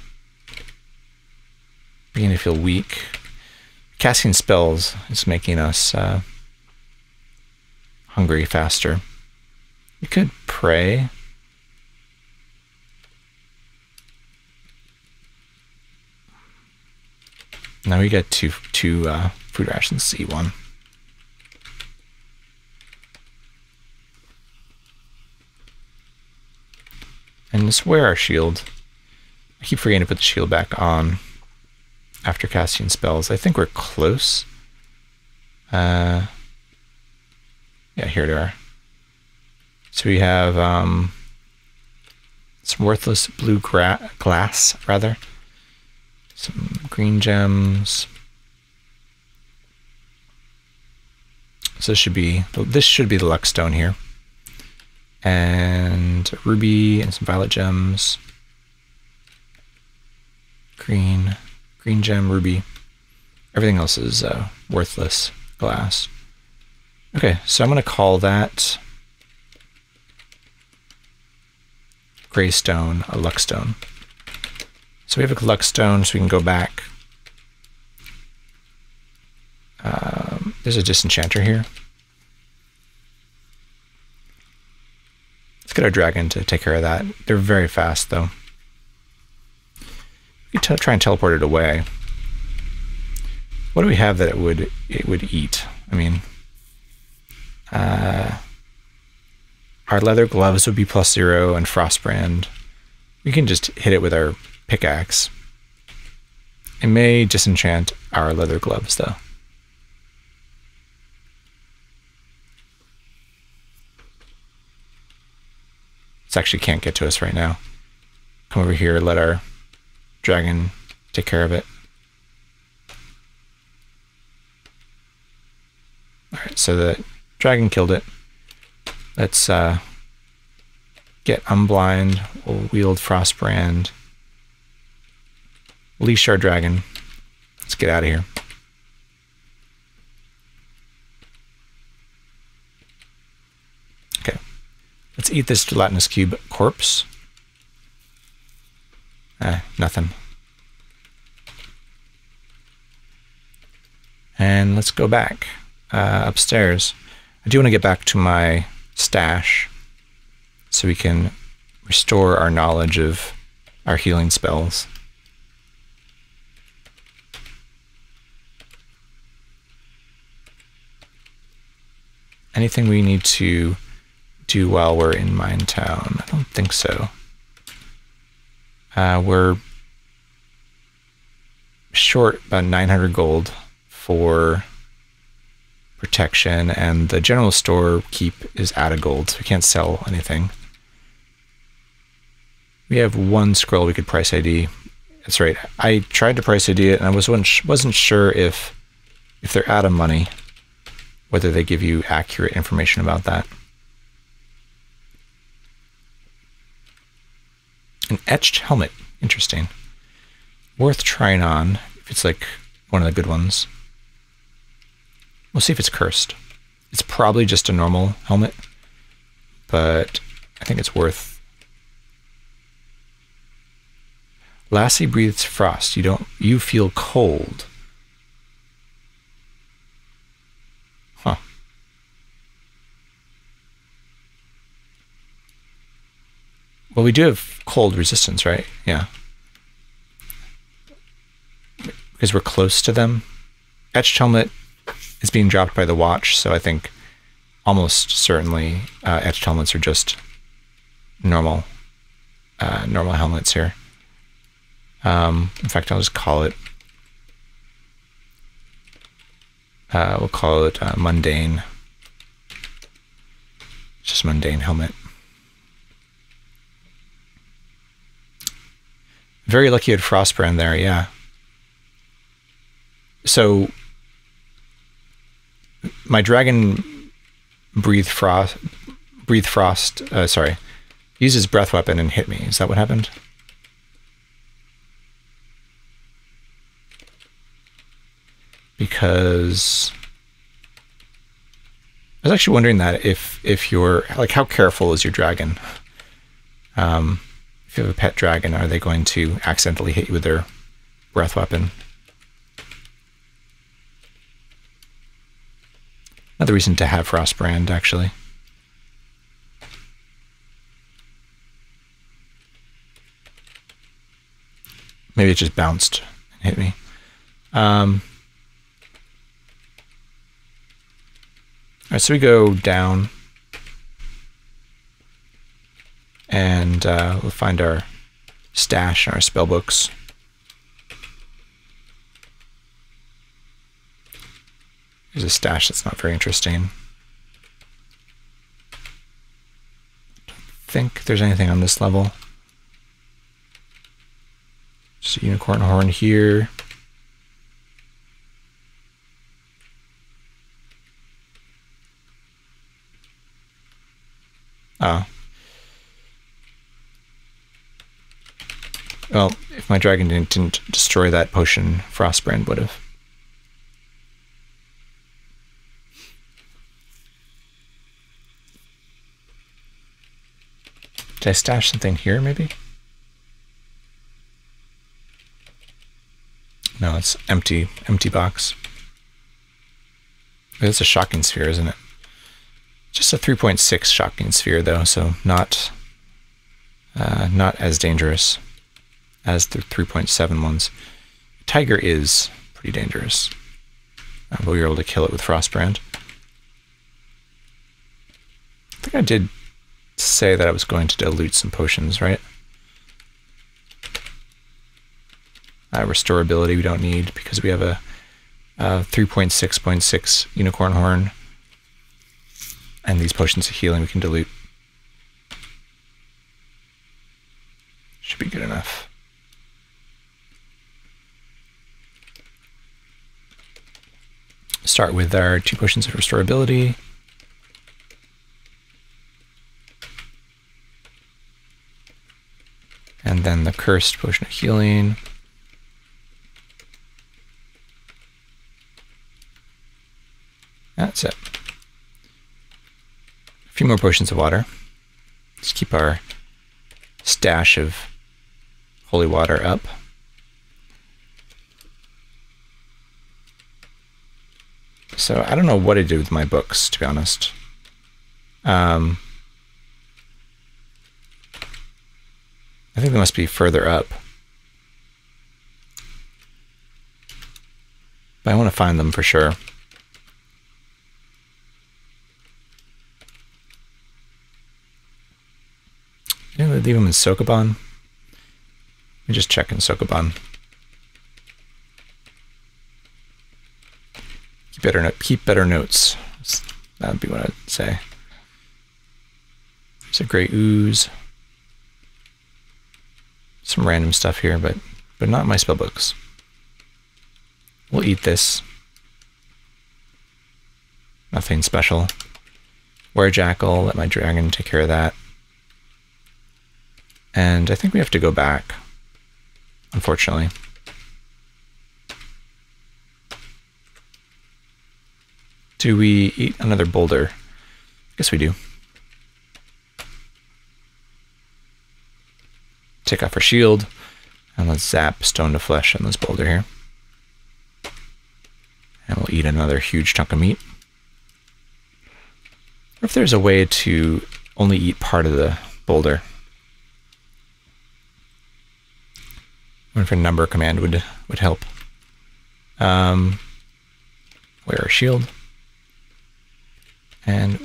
Beginning to feel weak. Casting spells is making us hungry faster. We could pray. Now we got two food rations, C1. And let's wear our shield. I keep forgetting to put the shield back on after casting spells. I think we're close. Yeah, here they are. So we have some worthless blue glass, rather. Some green gems. So this should be the Luckstone here. And a ruby and some violet gems. Green gem, ruby. Everything else is worthless glass. Okay, so I'm going to call that Greystone a Luckstone. So we have a Luckstone, so we can go back. There's a disenchanter here. Let's get our dragon to take care of that. They're very fast, though. We can try and teleport it away. What do we have that it would eat? I mean, our leather gloves would be +0 and Frostbrand. We can just hit it with our pickaxe. It may disenchant our leather gloves, though. This actually can't get to us right now. Come over here, let our dragon take care of it. Alright, so the dragon killed it. Let's get unblind. We'll wield Frostbrand. Leash our dragon. Let's get out of here. Okay. Let's eat this gelatinous cube corpse. Nothing. And let's go back upstairs. I do want to get back to my stash so we can restore our knowledge of our healing spells. Anything we need to do while we're in Mine Town? I don't think so. We're short about 900 gold for protection, and the general store keep is out of gold, so we can't sell anything. We have one scroll we could price ID. That's right. I tried to price ID it, and I wasn't sure if they're out of money, whether they give you accurate information about that. An etched helmet. Interesting. Worth trying on, if it's like one of the good ones. We'll see if it's cursed. It's probably just a normal helmet, but I think it's worth. Lassie breathes frost. You feel cold. Huh. Well, we do have cold resistance, right? Yeah. Because we're close to them. Etched helmet is being dropped by the watch, so I think almost certainly etched helmets are just normal helmets here. In fact, I'll just call it. We'll call it mundane. Just mundane helmet. Very lucky at Frostbrand there, yeah. So my dragon breathed frost. Sorry, used his breath weapon and hit me. Is that what happened? Because I was actually wondering that if you're like, how careful is your dragon? If you have a pet dragon, are they going to accidentally hit you with their breath weapon? Another reason to have Frostbrand, actually. Maybe it just bounced and hit me. All right, so we go down, and we'll find our stash and our spell books. There's a stash that's not very interesting. Don't think there's anything on this level. Just a unicorn horn here. Oh. Well, if my dragon didn't destroy that potion, Frostbrand would have. Did I stash something here, maybe? No, it's empty box. It's a shocking sphere, isn't it? Just a 3.6 shocking sphere, though, so not as dangerous as the 3.7 ones. Tiger is pretty dangerous, but we were able to kill it with Frostbrand. I think I did say that I was going to dilute some potions, right? Restorability we don't need because we have a 3.6.6 unicorn horn. And these potions of healing we can dilute. Should be good enough. Start with our 2 potions of restorability. And then the cursed potion of healing. That's it. A few more potions of water. Let's keep our stash of holy water up. So I don't know what I did with my books, to be honest. I think they must be further up. But I want to find them for sure. Didn't they leave them in Sokoban? Let me just check in Sokoban. Keep better notes. That would be what I'd say. There's a great ooze. Some random stuff here, but not my spell books. We'll eat this. Nothing special. Were Jackal, let my dragon take care of that. And I think we have to go back, unfortunately. Do we eat another boulder? I guess we do. Take off our shield, and let's zap stone to flesh on this boulder here. And we'll eat another huge chunk of meat. Or if there's a way to only eat part of the boulder. I wonder if a number command would help. Wear our shield. And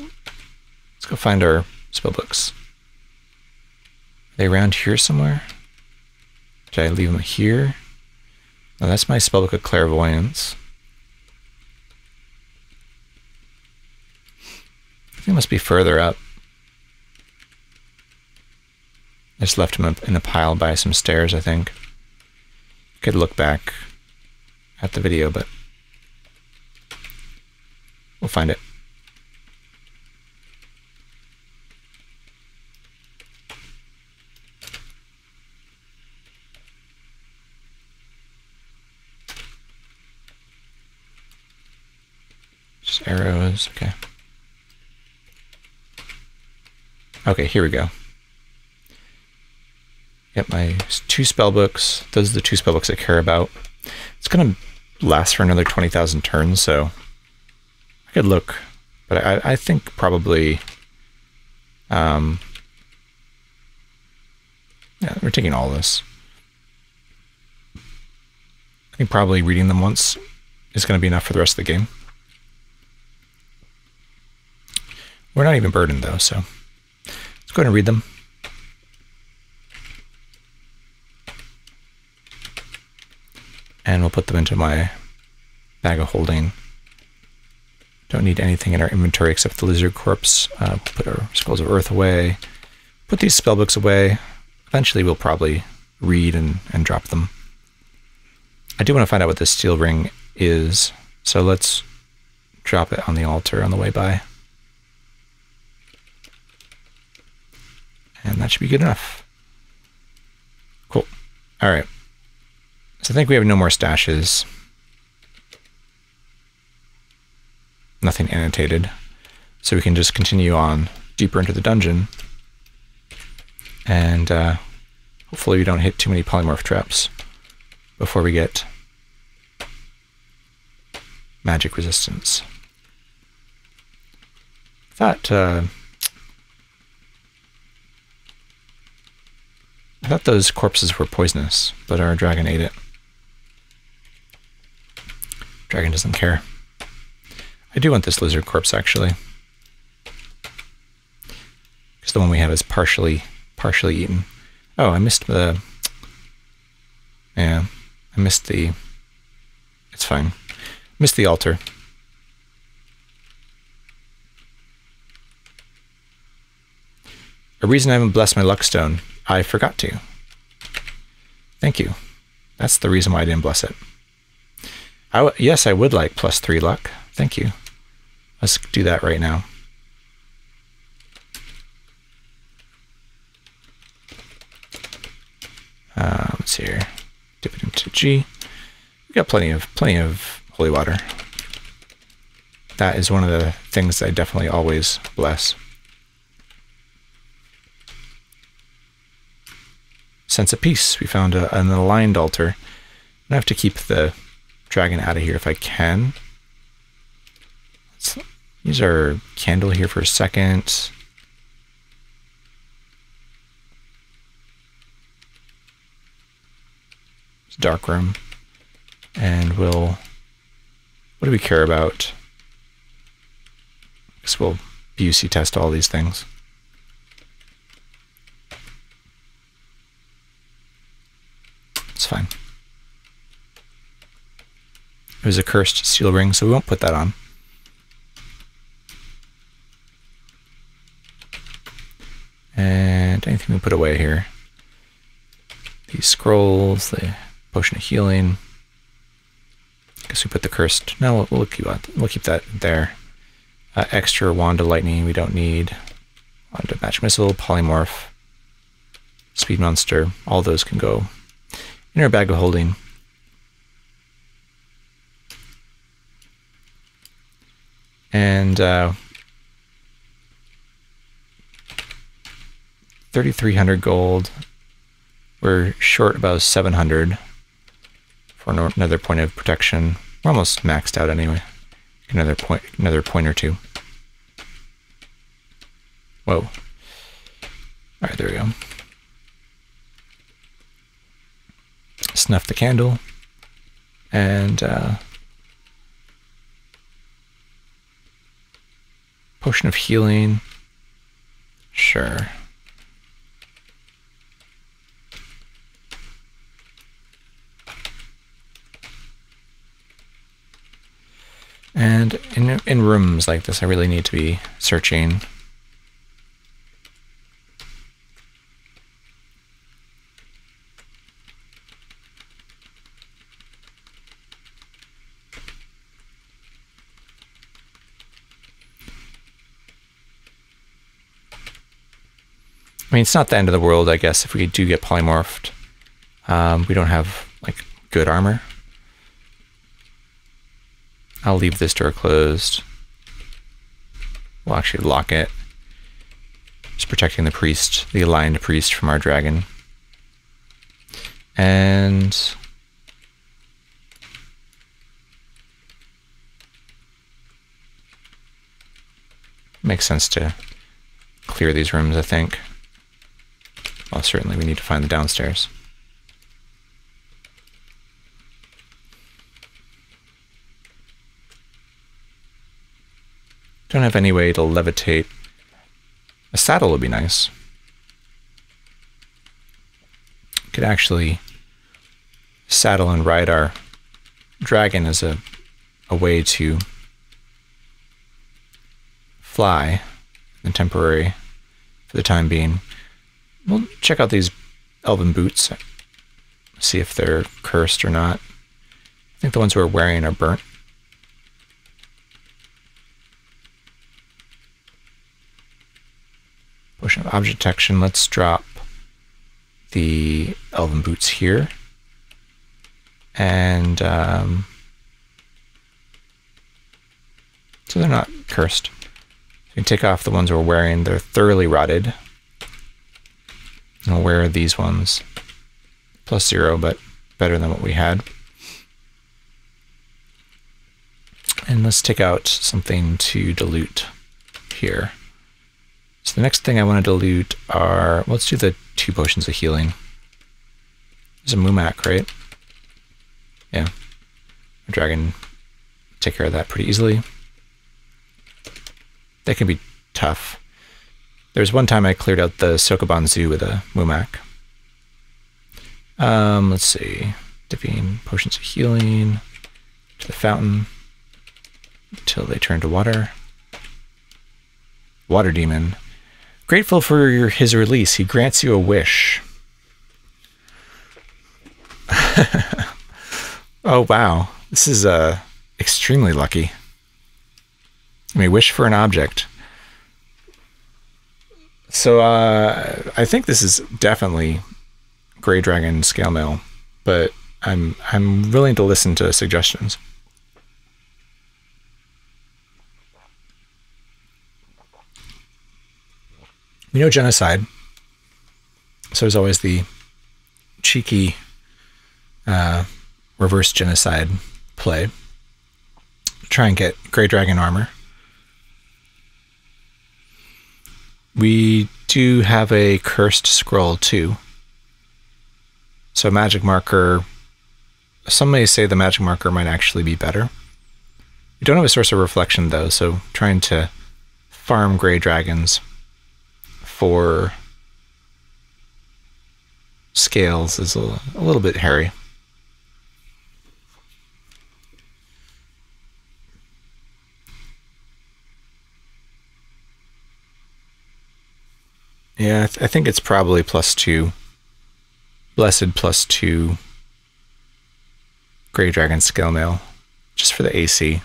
let's go find our spellbooks. Are they around here somewhere? Did I leave them here? No, that's my spellbook of clairvoyance. I think it must be further up. I just left them in a pile by some stairs, I think. Could look back at the video, but we'll find it. Just arrows, okay. Okay, here we go. Yep, my 2 spell books. Those are the 2 spell books I care about. It's going to last for another 20,000 turns, so I could look, but I think probably, yeah, we're taking all this. I think probably reading them once is going to be enough for the rest of the game. We're not even burdened though, so let's go ahead and read them. And we'll put them into my bag of holding. Don't need anything in our inventory except the lizard corpse. We'll put our scrolls of earth away. Put these spellbooks away. Eventually we'll probably read and drop them. I do want to find out what this steel ring is, so let's drop it on the altar on the way by. And that should be good enough. Cool. All right. So I think we have no more stashes. Nothing annotated. So we can just continue on deeper into the dungeon. And hopefully we don't hit too many polymorph traps before we get magic resistance. I thought those corpses were poisonous, but our dragon ate it. Dragon doesn't care. I do want this lizard corpse, actually. Because the one we have is partially eaten. Oh, I missed the... Yeah, I missed the... It's fine. Missed the altar. A reason I haven't blessed my luck stone. I forgot to. Thank you. That's the reason why I didn't bless it. Yes, I would like +3 luck. Thank you. Let's do that right now. this here. Dip it into G. We got plenty of holy water. That is one of the things I definitely always bless. Sense of peace. We found an aligned altar. I have to keep the dragon out of here if I can. Let's use our candle here for a second. It's a dark room. And what do we care about? I guess we'll BUC test all these things. It's fine. It was a cursed seal ring, so we won't put that on. And anything we put away here. These scrolls, the potion of healing. I guess we put the cursed. No, we'll keep that there. Extra wand of lightning we don't need. Wand of magic missile, polymorph, speed monster. All those can go in our bag of holding. And 3,300 gold. We're short about 700 for another point of protection. We're almost maxed out anyway. Another point or two. Whoa. All right, there we go. Snuff the candle. And potion of healing. Sure. And in rooms like this, I really need to be searching. I mean, it's not the end of the world, I guess, if we do get polymorphed. We don't have, like, good armor. I'll leave this door closed. We'll actually lock it. Just protecting the priest, the aligned priest from our dragon. And makes sense to clear these rooms, I think. Well, certainly we need to find the downstairs. Don't have any way to levitate. A saddle would be nice. Could actually saddle and ride our dragon as a way to fly in temporary for the time being. We'll check out these elven boots, see if they're cursed or not. I think the ones we're wearing are burnt. Potion of object detection. Let's drop the elven boots here. And so they're not cursed. You can take off the ones we're wearing. They're thoroughly rotted. I'll wear these ones. +0, but better than what we had. And let's take out something to dilute here. So the next thing I want to dilute are, let's do the 2 potions of healing. There's a Mumak, right? Yeah. A dragon take care of that pretty easily. They can be tough. There's one time I cleared out the Sokoban Zoo with a Mumak. Let's see. Dipping potions of healing to the fountain until they turn to water. Water demon. Grateful for his release, he grants you a wish. Oh, wow. This is extremely lucky. I mean, wish for an object. So I think this is definitely Gray Dragon Scale Mail, but I'm willing to listen to suggestions. We know genocide, so there's always the cheeky reverse genocide play. Try and get Gray Dragon armor. We do have a cursed scroll too. So magic marker, some may say the magic marker might actually be better. We don't have a source of reflection though, so trying to farm Gray Dragons for scales is a little bit hairy. Yeah, I think it's probably +2. Blessed +2 Gray Dragon Scale Mail, just for the AC.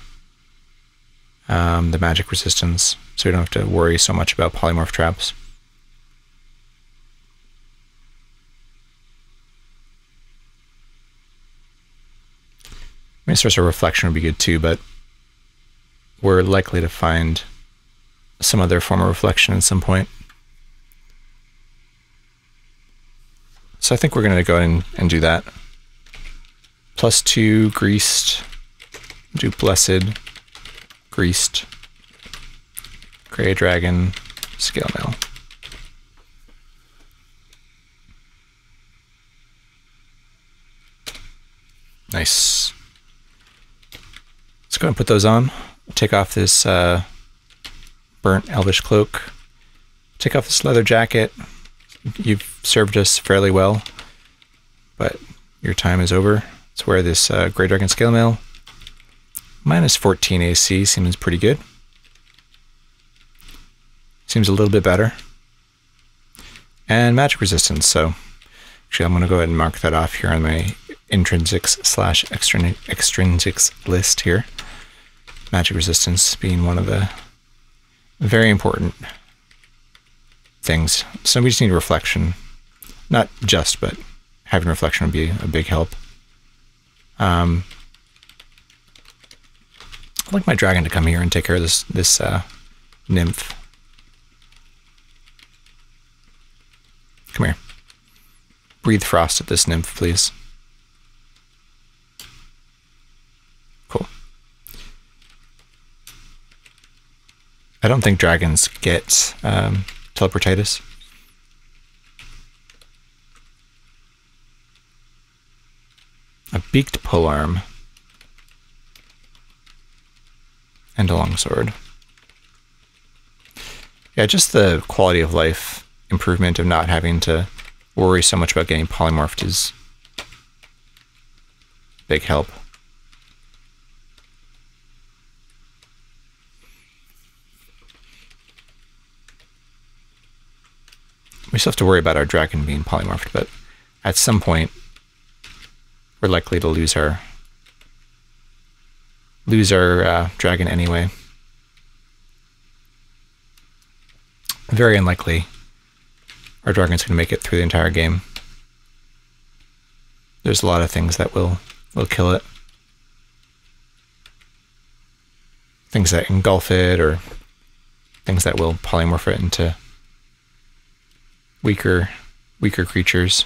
The magic resistance, so we don't have to worry so much about polymorph traps. Source of reflection would be good too, but we're likely to find some other form of reflection at some point. So I think we're going to go ahead and do that. +2 greased, do blessed, greased, Gray Dragon Scale Mail. Nice. Let's go and put those on. Take off this burnt elvish cloak. Take off this leather jacket. You've served us fairly well, but your time is over. Let's wear this Gray Dragon Scale Mail. -14 AC seems pretty good. Seems a little bit better. And magic resistance, so actually I'm going to go ahead and mark that off here on my intrinsics/extrinsics list here. Magic resistance being one of the very important things. So we just need reflection. Not just, but having reflection would be a big help. I'd like my dragon to come here and take care of this nymph. Come here. Breathe frost at this nymph, please. Cool. I don't think dragons get teleportitis. A beaked polearm. And a longsword. Yeah, just the quality of life improvement of not having to worry so much about getting polymorphed is a big help. We still have to worry about our dragon being polymorphed, but at some point we're likely to lose our dragon anyway. Very unlikely our dragon's going to make it through the entire game. There's a lot of things that will kill it. Things that engulf it, or things that will polymorph it into weaker creatures.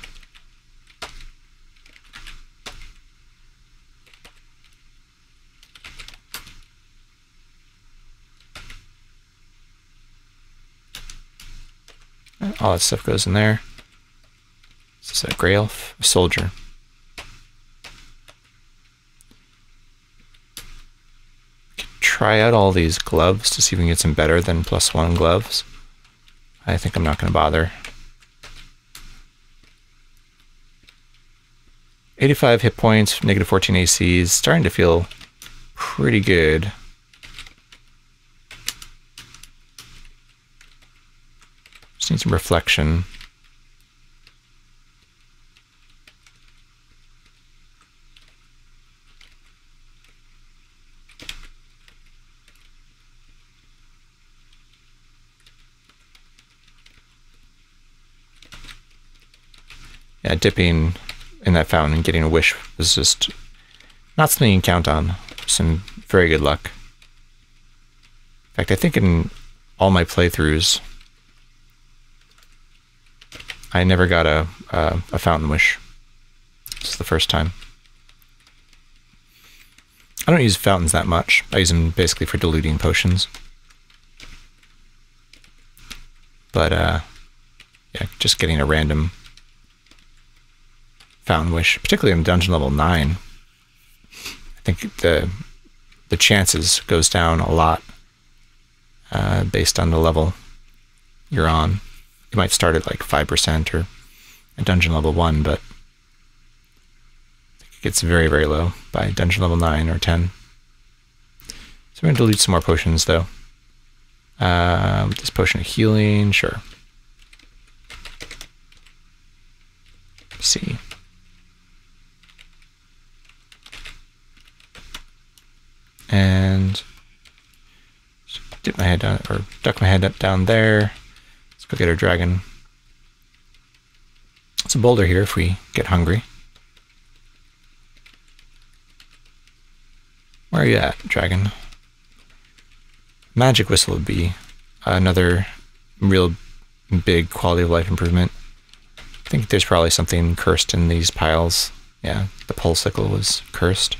All that stuff goes in there. Is this a gray elf? A soldier. Try out all these gloves to see if we can get some better than +1 gloves. I think I'm not going to bother. 85 hit points, -14 AC is starting to feel pretty good. Just need some reflection. Yeah, dipping in that fountain and getting a wish was just not something you can count on. Some very good luck. In fact, I think in all my playthroughs, I never got a fountain wish. This is the first time. I don't use fountains that much. I use them basically for diluting potions. But, yeah, just getting a random fountain wish, particularly in dungeon level 9, I think the chances goes down a lot based on the level you're on. You might start at like 5% or at dungeon level 1, but I think it gets very, very low by dungeon level 9 or 10. So we're going to dilute some more potions, though. This potion of healing, sure. Let's see. And dip my head down, or duck my head up down there. Let's go get our dragon. It's a boulder here if we get hungry. Where are you at, dragon? Magic whistle would be another real big quality of life improvement. I think there's probably something cursed in these piles. Yeah, the pole sickle was cursed.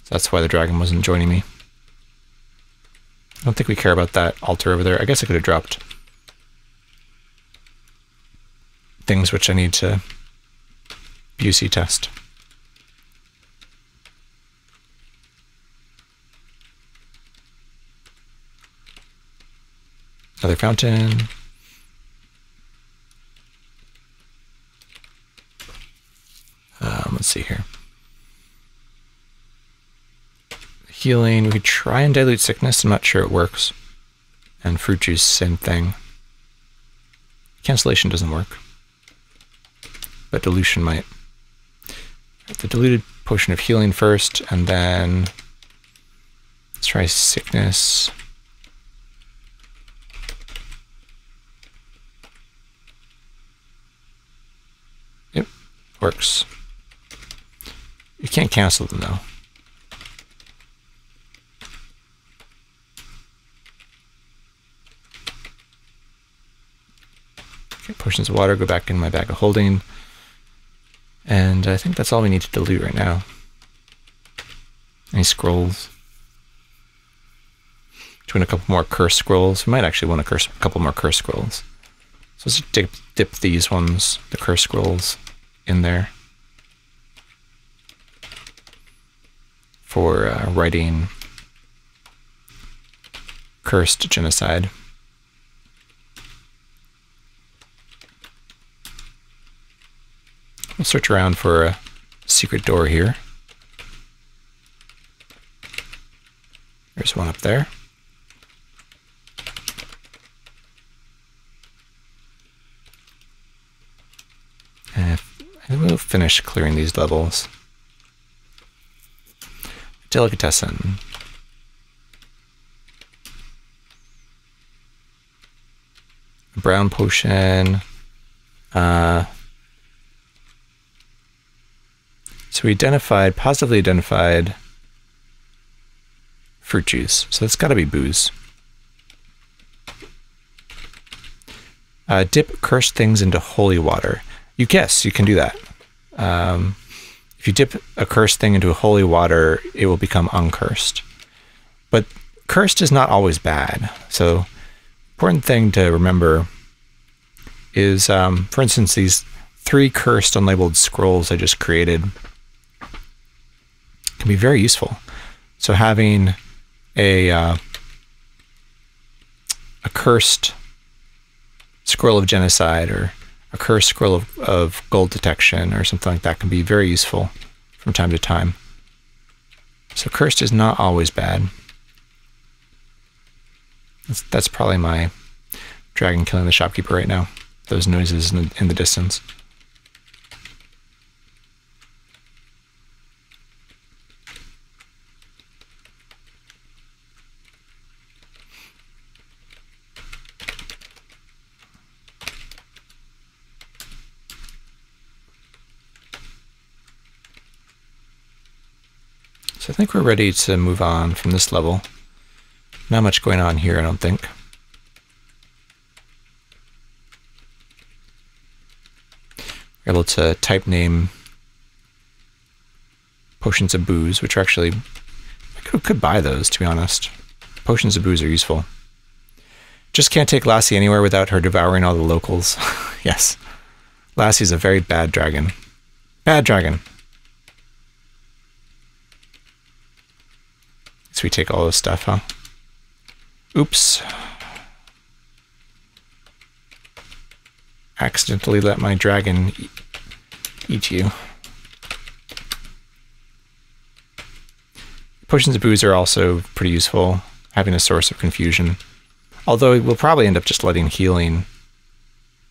So that's why the dragon wasn't joining me. I don't think we care about that altar over there. I guess I could have dropped things which I need to UC test. Another fountain. Let's see here. Healing, we could try and dilute sickness. I'm not sure it works. And fruit juice, same thing. Cancellation doesn't work, but dilution might. The diluted potion of healing first, and then let's try sickness. Yep, works. You can't cancel them though. Okay, potions of water go back in my bag of holding. And I think that's all we need to dilute right now. Any scrolls? Doing a couple more curse scrolls. We might actually want a couple more curse scrolls. So let's dip these ones, the curse scrolls, in there. For writing cursed genocide. We'll search around for a secret door here. There's one up there. And we'll finish clearing these levels. Delicatessen. Brown potion. So we positively identified fruit juice. So that's got to be booze. Dip cursed things into holy water. You guess you can do that. If you dip a cursed thing into holy water, it will become uncursed. But cursed is not always bad. So important thing to remember is, for instance, these 3 cursed unlabeled scrolls I just created can be very useful. So having a cursed scroll of genocide or a cursed scroll of gold detection or something like that can be very useful from time to time. So cursed is not always bad. That's probably my dragon killing the shopkeeper right now. Those noises in the distance. So I think we're ready to move on from this level. Not much going on here, I don't think. We're able to type name potions of booze, which are actually, I could buy those, to be honest. Potions of booze are useful. Just can't take Lassie anywhere without her devouring all the locals. Yes. Lassie's a very bad dragon. Bad dragon. So we take all this stuff, huh? Oops. Accidentally let my dragon eat you. Potions of booze are also pretty useful, having a source of confusion. Although we'll probably end up just letting healing.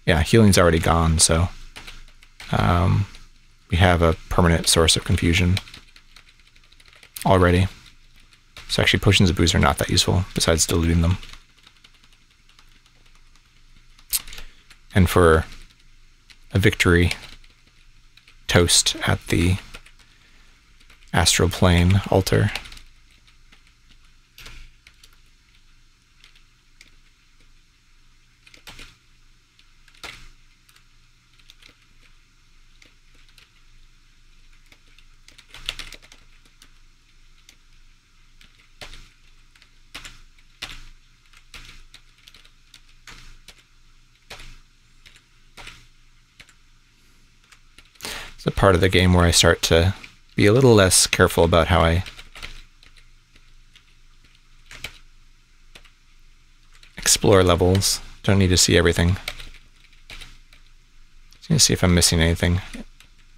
Yeah, healing's already gone, so we have a permanent source of confusion already. So actually potions of booze are not that useful, besides diluting them. And for a victory toast at the astral plane altar. The part of the game where I start to be a little less careful about how I explore levels. Don't need to see everything. Just need to see if I'm missing anything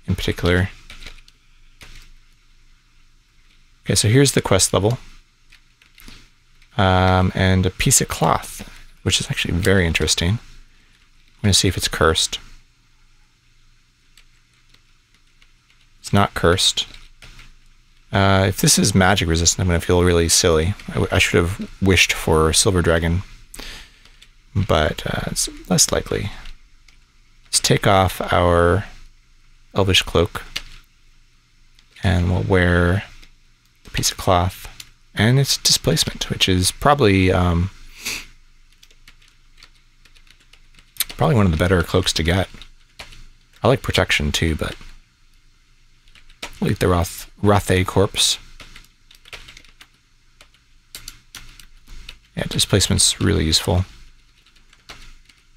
in particular. Okay, so here's the quest level. And a piece of cloth, which is actually very interesting. I'm going to see if it's cursed. It's not cursed. If this is magic resistant, I'm going to feel really silly. I should have wished for Silver Dragon, but it's less likely. Let's take off our Elvish cloak, and we'll wear a piece of cloth and its displacement, which is probably one of the better cloaks to get. I like protection too, but like the Rathe corpse. Yeah, displacement's really useful.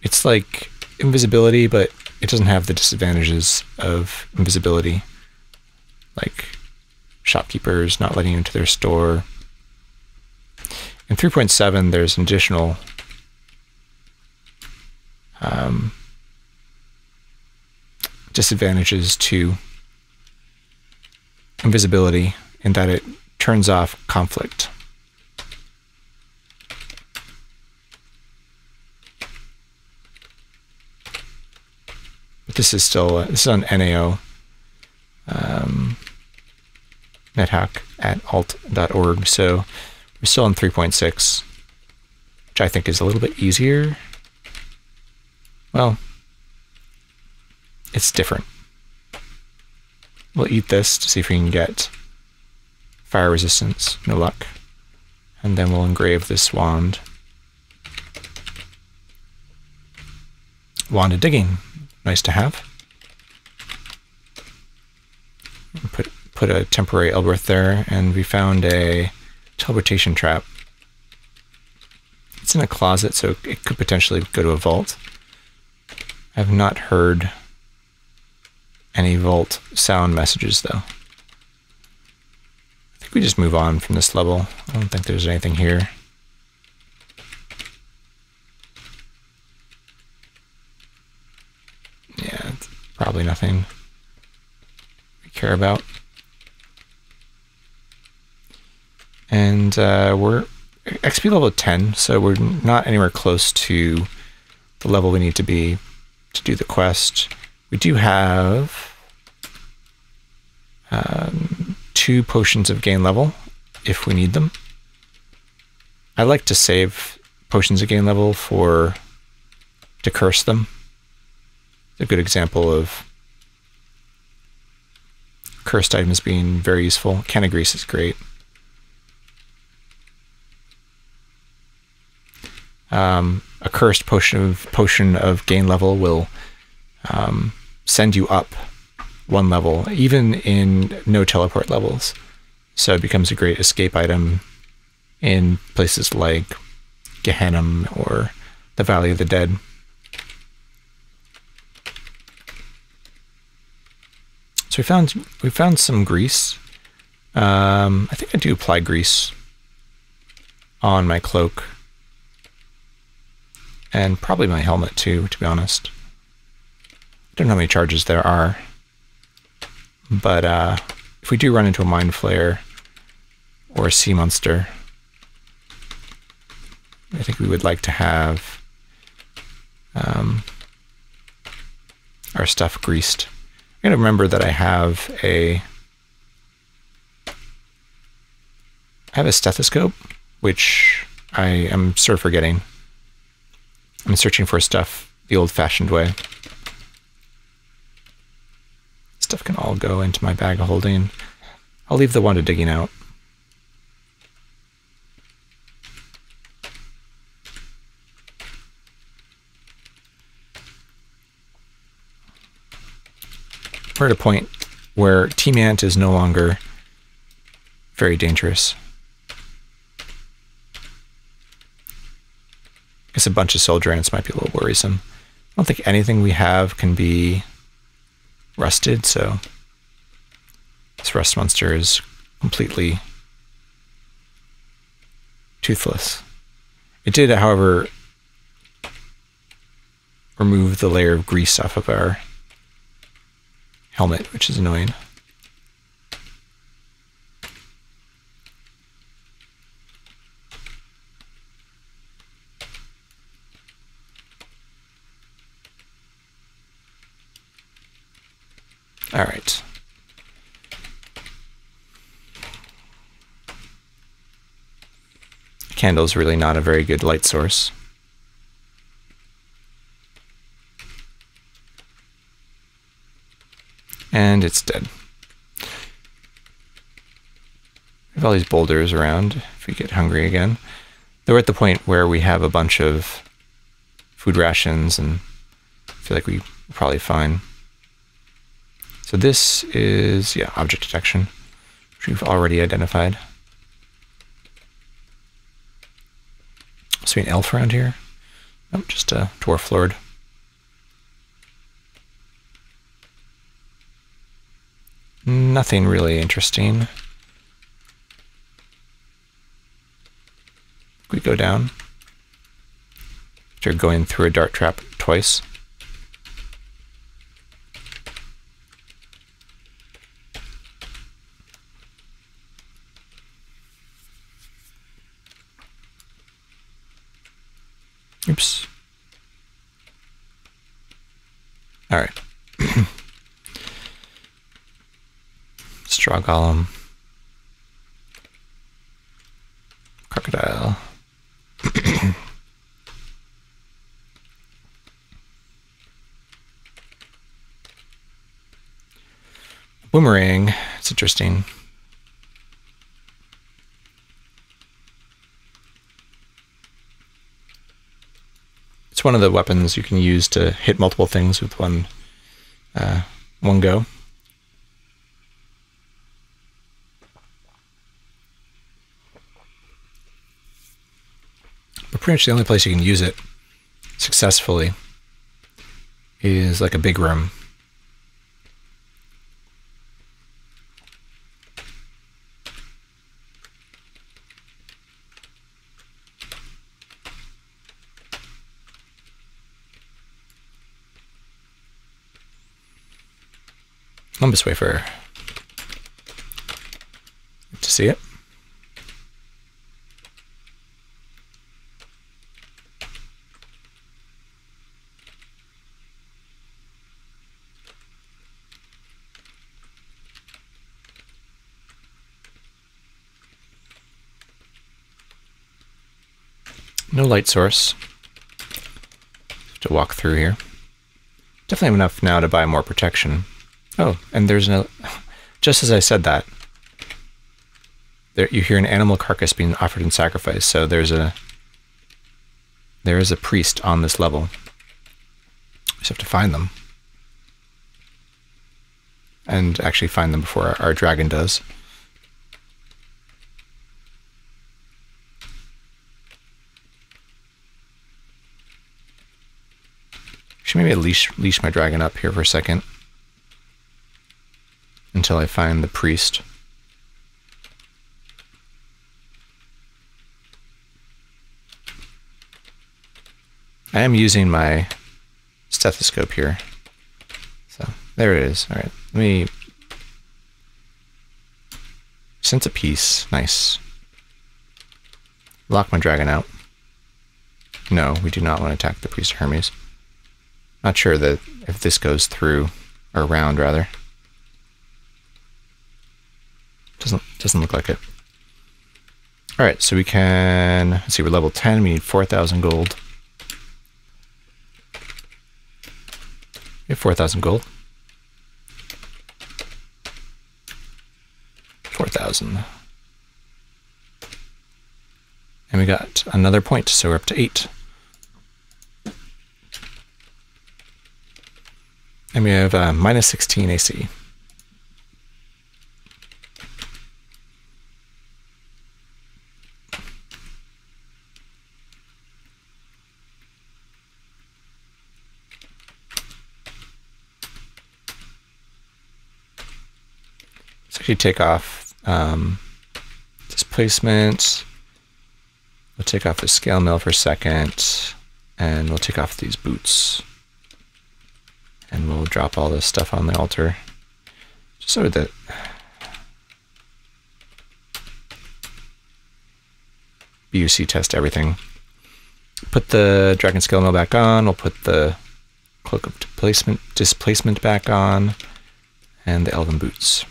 It's like invisibility, but it doesn't have the disadvantages of invisibility. Like shopkeepers not letting you into their store. In 3.7, there's an additional disadvantages to invisibility in that it turns off conflict. But this is still this is on NAO NetHack at alt.org, so we're still on 3.6, which I think is a little bit easier. Well, it's different. We'll eat this to see if we can get fire resistance. No luck. And then we'll engrave this wand. Wand of digging. Nice to have. Put a temporary Elberth there, and we found a teleportation trap. It's in a closet, so it could potentially go to a vault. I have not heard any vault sound messages, though. I think we just move on from this level. I don't think there's anything here. Yeah, probably nothing we care about. And we're XP level 10, so we're not anywhere close to the level we need to be to do the quest. We do have 2 potions of gain level if we need them. I like to save potions of gain level to curse them. It's a good example of cursed items being very useful. Can of grease is great. A cursed potion of gain level will send you up 1 level, even in no teleport levels. So it becomes a great escape item in places like Gehenna or the Valley of the Dead. So we found some grease. I think I do apply grease on my cloak. And probably my helmet too, to be honest. I don't know how many charges there are. But if we do run into a mind flayer or a sea monster, I think we would like to have our stuff greased. I'm going to remember that I have a stethoscope, which I am sort of forgetting. I'm searching for stuff the old-fashioned way. Stuff can all go into my bag of holding. I'll leave the one to digging out. We're at a point where Team Ant is no longer very dangerous. I guess a bunch of soldier ants might be a little worrisome. I don't think anything we have can be rusted, so this rust monster is completely toothless. It did, however, remove the layer of grease off of our helmet, which is annoying. All right. The candle is really not a very good light source. And it's dead. We have all these boulders around if we get hungry again. Though we're at the point where we have a bunch of food rations and I feel like we're probably fine. So this is, yeah, object detection, which we've already identified. So an elf around here? Nope, just a dwarf lord. Nothing really interesting. We go down after going through a dart trap twice. Oops. All right. Straw golem. Crocodile. Boomerang. It's interesting. It's one of the weapons you can use to hit multiple things with one go. But pretty much the only place you can use it successfully is like a big room. Lumbus wafer. Good to see it. No light source. Have to walk through here. Definitely enough now to buy more protection. Oh, and there's no just as I said that, there you hear an animal carcass being offered in sacrifice. So there is a priest on this level. Just have to find them. And actually find them before our dragon does. Should maybe leash my dragon up here for a second until I find the priest. I am using my stethoscope here. So there it is. All right, let me sense of peace. Nice. Lock my dragon out. No, we do not want to attack the priest of Hermes. Not sure that if this goes through, or around rather. Doesn't look like it. All right, so we can, let's see, we're level 10, we need 4,000 gold. We have 4,000 gold. 4,000. And we got another point, so we're up to 8. And we have minus 16 AC. Let's actually take off displacement. We'll take off the scale mill for a second, and we'll take off these boots. And we'll drop all this stuff on the altar, just so that BUC test everything. Put the dragon scale mill back on. We'll put the cloak of displacement back on, and the elven boots,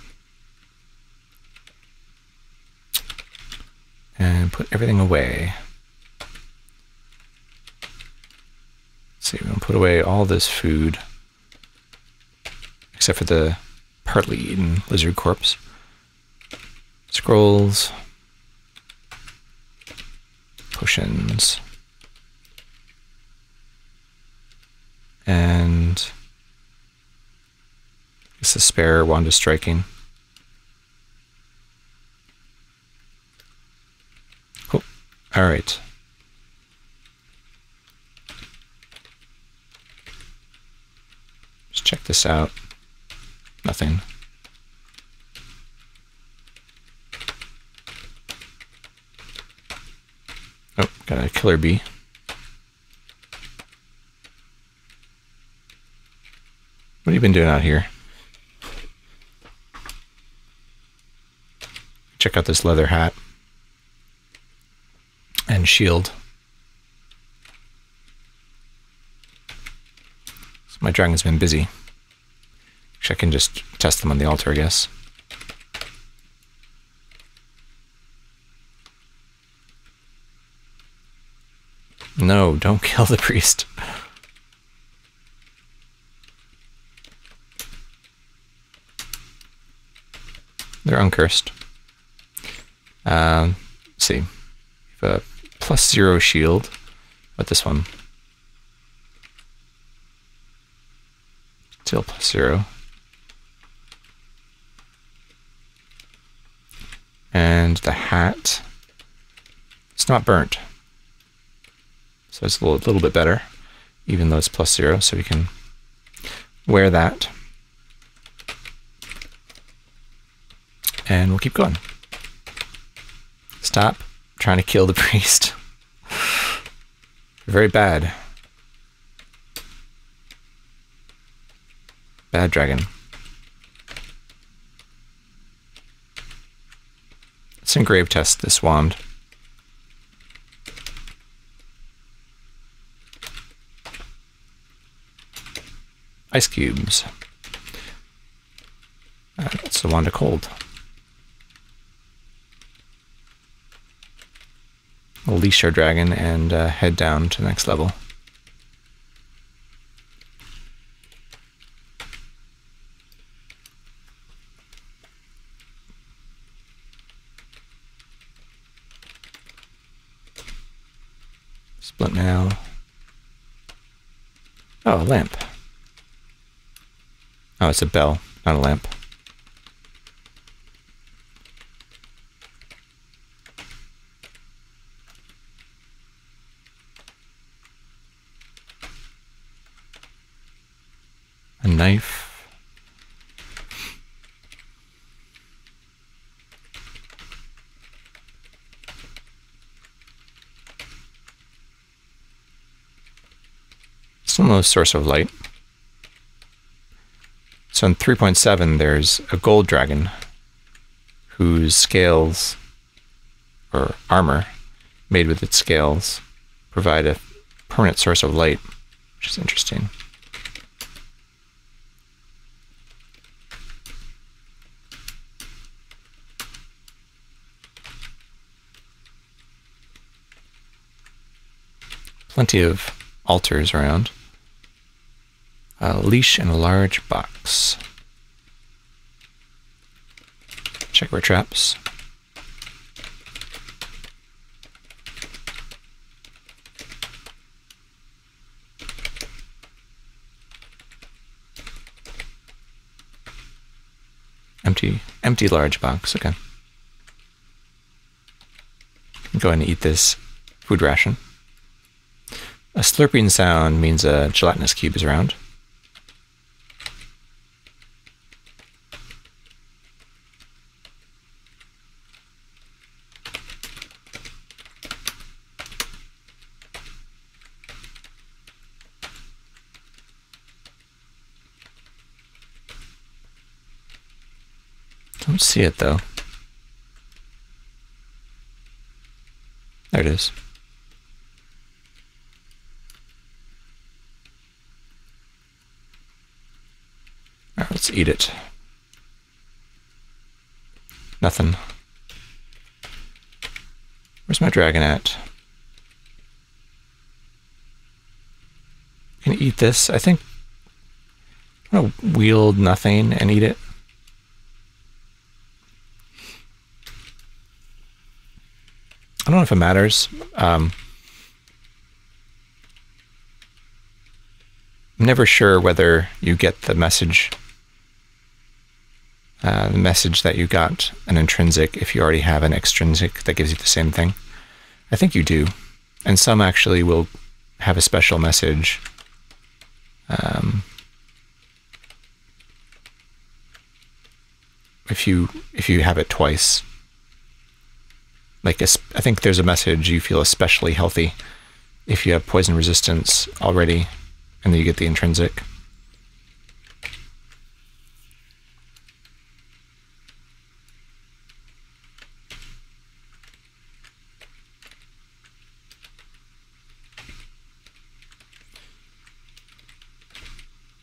and put everything away. Let's see, we're gonna put away all this food. Except for the partly eaten lizard corpse. Scrolls. Potions. And this is spare wand of striking. Cool. All right. Let's check this out. Nothing. Oh, got a killer bee. What have you been doing out here? Check out this leather hat and shield. So my dragon's been busy. I can just test them on the altar, I guess. No, don't kill the priest. They're uncursed. Let's see. We have a +0 shield. But this one? Still +0. And the hat, it's not burnt, so it's a little bit better, even though it's +0, so we can wear that. And we'll keep going. Stop trying to kill the priest. Very bad. Bad dragon. Let's engrave test this wand. Ice cubes. That's the wand of cold. We'll leash our dragon and head down to the next level. Splint mail. Oh, a lamp. Oh, it's a bell, not a lamp. A knife. Still no source of light. So in 3.7, there's a gold dragon whose scales, or armor made with its scales, provide a permanent source of light, which is interesting. Plenty of altars around. A leash and a large box. Check for traps. Empty large box, okay. Go ahead and eat this food ration. A slurping sound means a gelatinous cube is around. Don't see it though. There it is. All right, let's eat it. Nothing. Where's my dragon at? Can eat this. I think I'm gonna wield nothing and eat it. I don't know if it matters. I'm never sure whether you get the message that you got an intrinsic if you already have an extrinsic that gives you the same thing. I think you do. And some actually will have a special message. If you have it twice. Like, I think there's a message you feel especially healthy if you have poison resistance already, and then you get the intrinsic.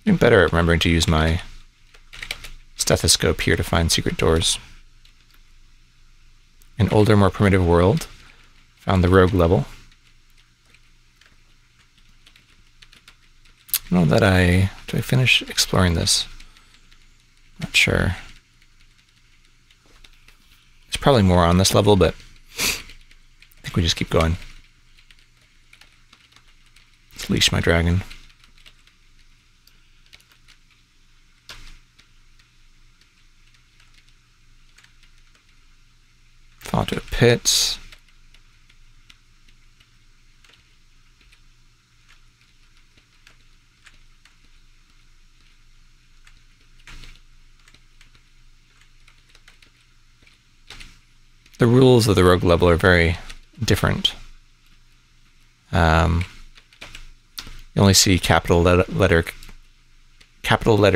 I'm better at remembering to use my stethoscope here to find secret doors. An older, more primitive world. Found the rogue level. I don't know that did I finish exploring this? Not sure. There's probably more on this level, but I think we just keep going. Let's leash my dragon. Fall to a pit. The rules of the rogue level are very different. You only see capital letter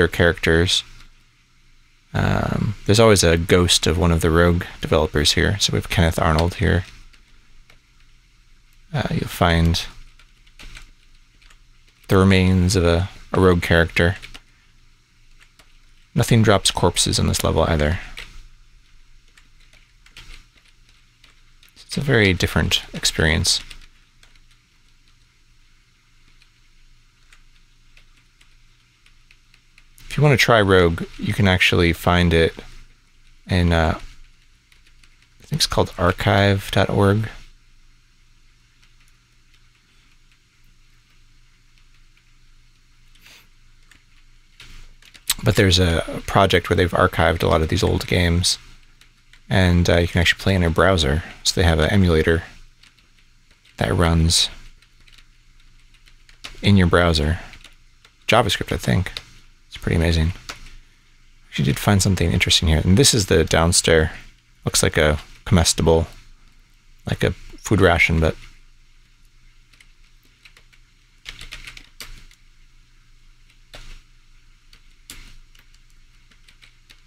characters. There's always a ghost of one of the rogue developers here. So we have Kenneth Arnold here. You'll find the remains of a rogue character. Nothing drops corpses in this level either. It's a very different experience. If you want to try Rogue, you can actually find it in, I think it's called archive.org. But there's a project where they've archived a lot of these old games, and you can actually play in a browser. So they have an emulator that runs in your browser. JavaScript, I think. It's pretty amazing. She did find something interesting here. And this is the downstairs. Looks like a comestible, like a food ration, but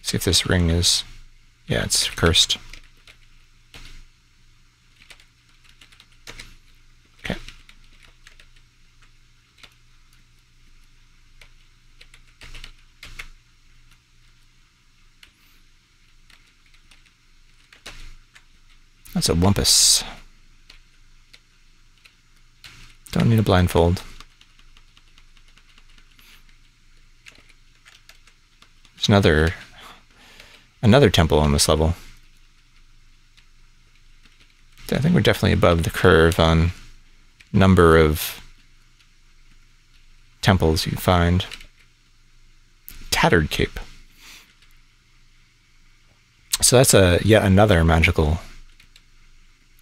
see if this ring is, yeah, it's cursed. Okay. That's a wumpus. Don't need a blindfold. There's another temple on this level. I think we're definitely above the curve on number of temples you find. Tattered Cape. So that's yet another magical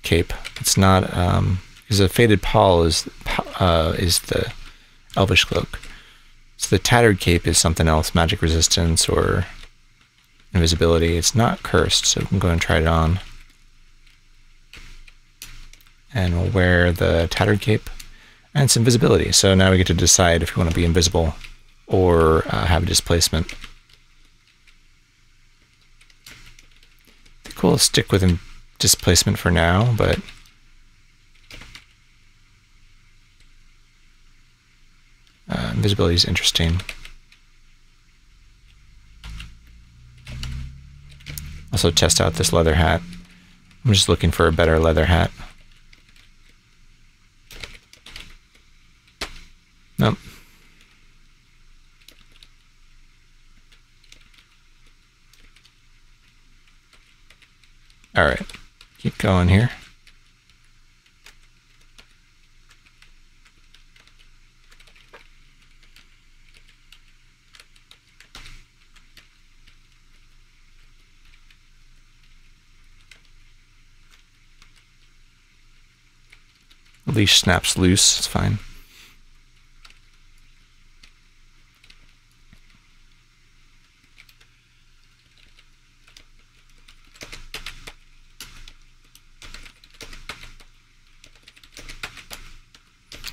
cape. It's not because a faded pall is the elvish cloak. So the tattered cape is something else, magic resistance or invisibility. It's not cursed, so we can go and try it on. And we'll wear the tattered cape and it's invisibility. So now we get to decide if we want to be invisible or have a displacement. I think we'll stick with displacement for now, but invisibility is interesting. Also test out this leather hat. I'm just looking for a better leather hat. Nope. All right, keep going here. Leash snaps loose, it's fine.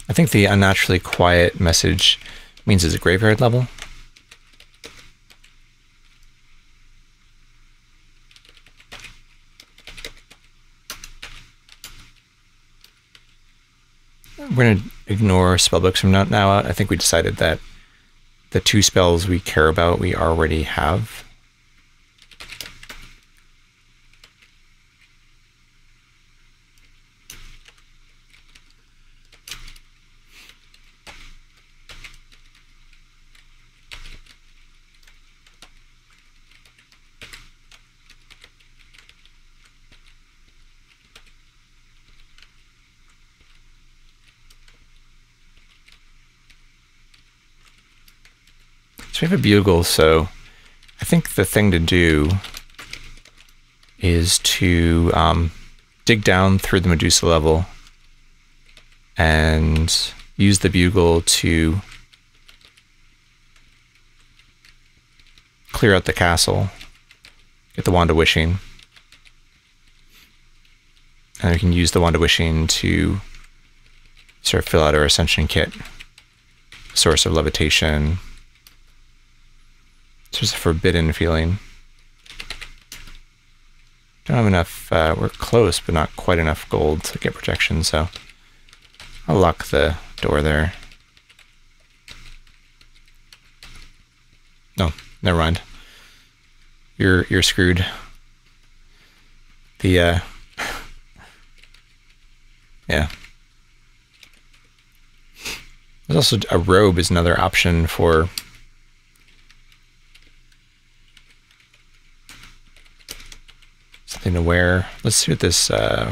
I think the unnaturally quiet message means it's a graveyard level. We're going to ignore spellbooks from now out. I think we decided that the two spells we care about we already have. So we have a bugle, so I think the thing to do is to dig down through the Medusa level and use the bugle to clear out the castle, get the Wand of Wishing, and we can use the Wand of Wishing to sort of fill out our Ascension kit. Source of Levitation. It's just a forbidden feeling. Don't have enough, we're close, but not quite enough gold to get protection, so I'll lock the door there. No, never mind. You're screwed. The, yeah. There's also a robe is another option for something to wear. Let's see what this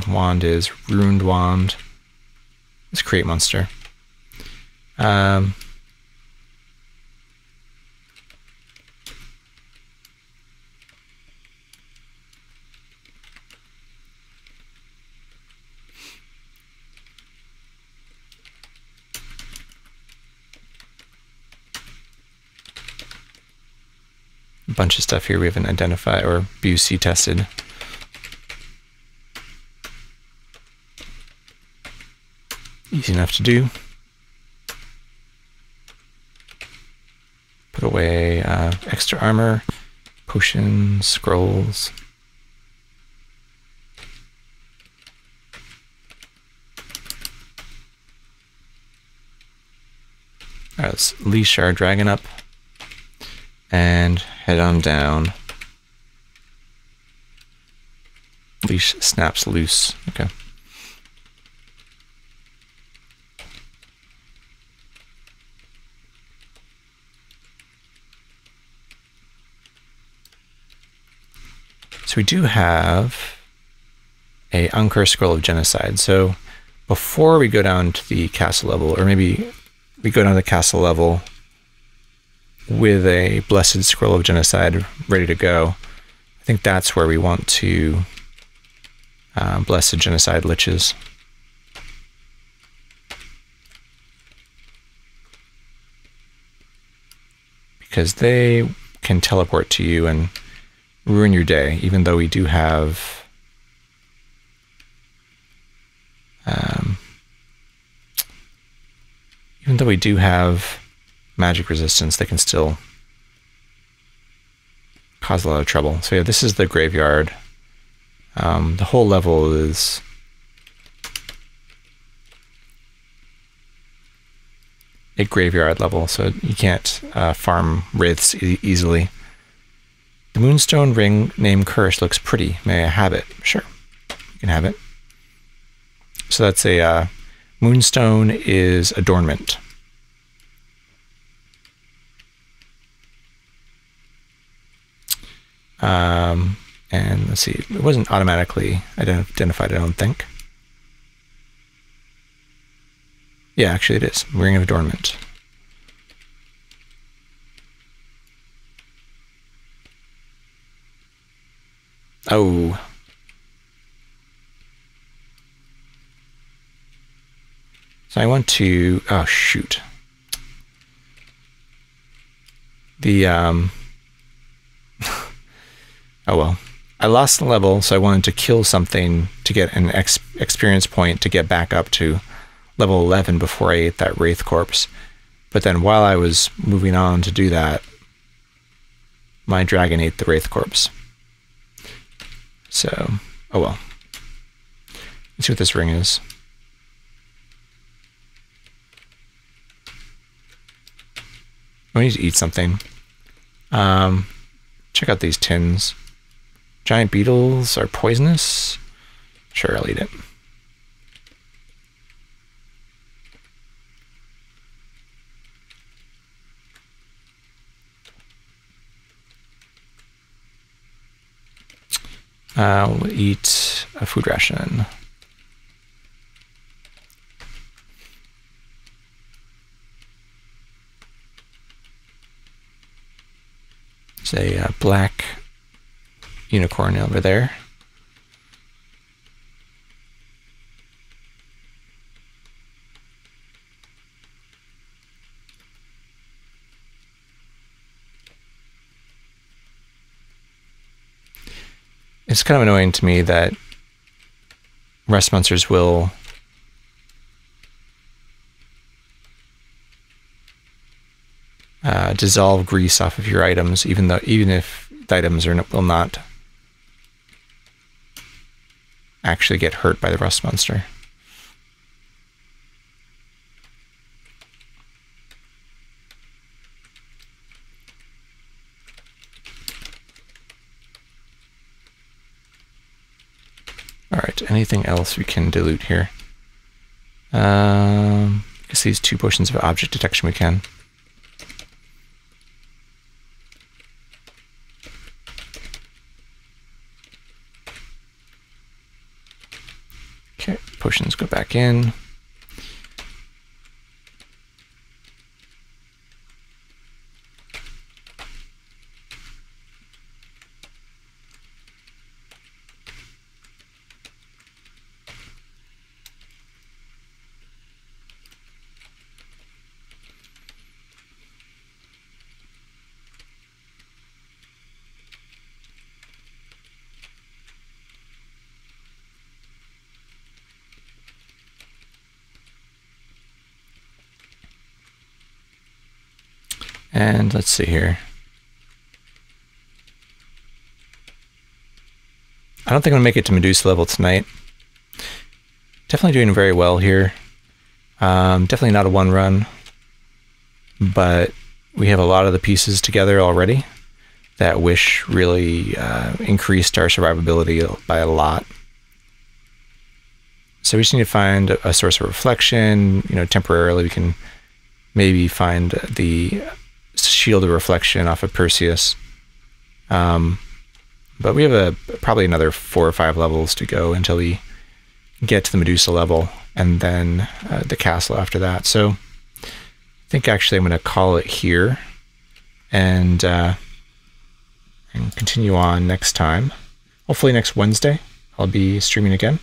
wand is. Ruined wand. Let's create monster. a bunch of stuff here we haven't identified or BUC tested. Easy enough to do. Put away extra armor, potions, scrolls. All right, let's leash our dragon up and head on down. Leash snaps loose. Okay. So we do have a Uncursed Scroll of Genocide. So before we go down to the castle level, or maybe we go down to the castle level with a Blessed Scroll of Genocide ready to go, I think that's where we want to Blessed Genocide Liches. Because they can teleport to you and ruin your day, even though we do have magic resistance, they can still cause a lot of trouble. So yeah, this is the graveyard. The whole level is a graveyard level, so you can't farm wraiths easily. The Moonstone ring named Curse looks pretty. May I have it? Sure, you can have it. So that's a Moonstone is adornment. And let's see, it wasn't automatically identified, I don't think. Yeah, actually it is. Ring of Adornment. Oh. So I want to, oh shoot. The, oh well. I lost the level, so I wanted to kill something to get an experience point to get back up to level 11 before I ate that Wraith Corpse. But then while I was moving on to do that, my dragon ate the Wraith Corpse. So, oh well. Let's see what this ring is. I need to eat something. Check out these tins. Giant beetles are poisonous? Sure, I'll eat it. We'll eat a food ration. It's a black unicorn over there. It's kind of annoying to me that rest monsters will dissolve grease off of your items, even if the items will not actually get hurt by the rust monster. All right, anything else we can dilute here? I guess these 2 potions of object detection we can. Okay, potions go back in. And let's see here. I don't think I'm going to make it to Medusa level tonight. Definitely doing very well here. Definitely not a one run, but we have a lot of the pieces together already. That wish really increased our survivability by a lot. So we just need to find a source of reflection. You know, temporarily we can maybe find the shield of reflection off of Perseus. But we have probably another 4 or 5 levels to go until we get to the Medusa level, and then the castle after that. So I think actually I'm going to call it here, and continue on next time. Hopefully next Wednesday I'll be streaming again.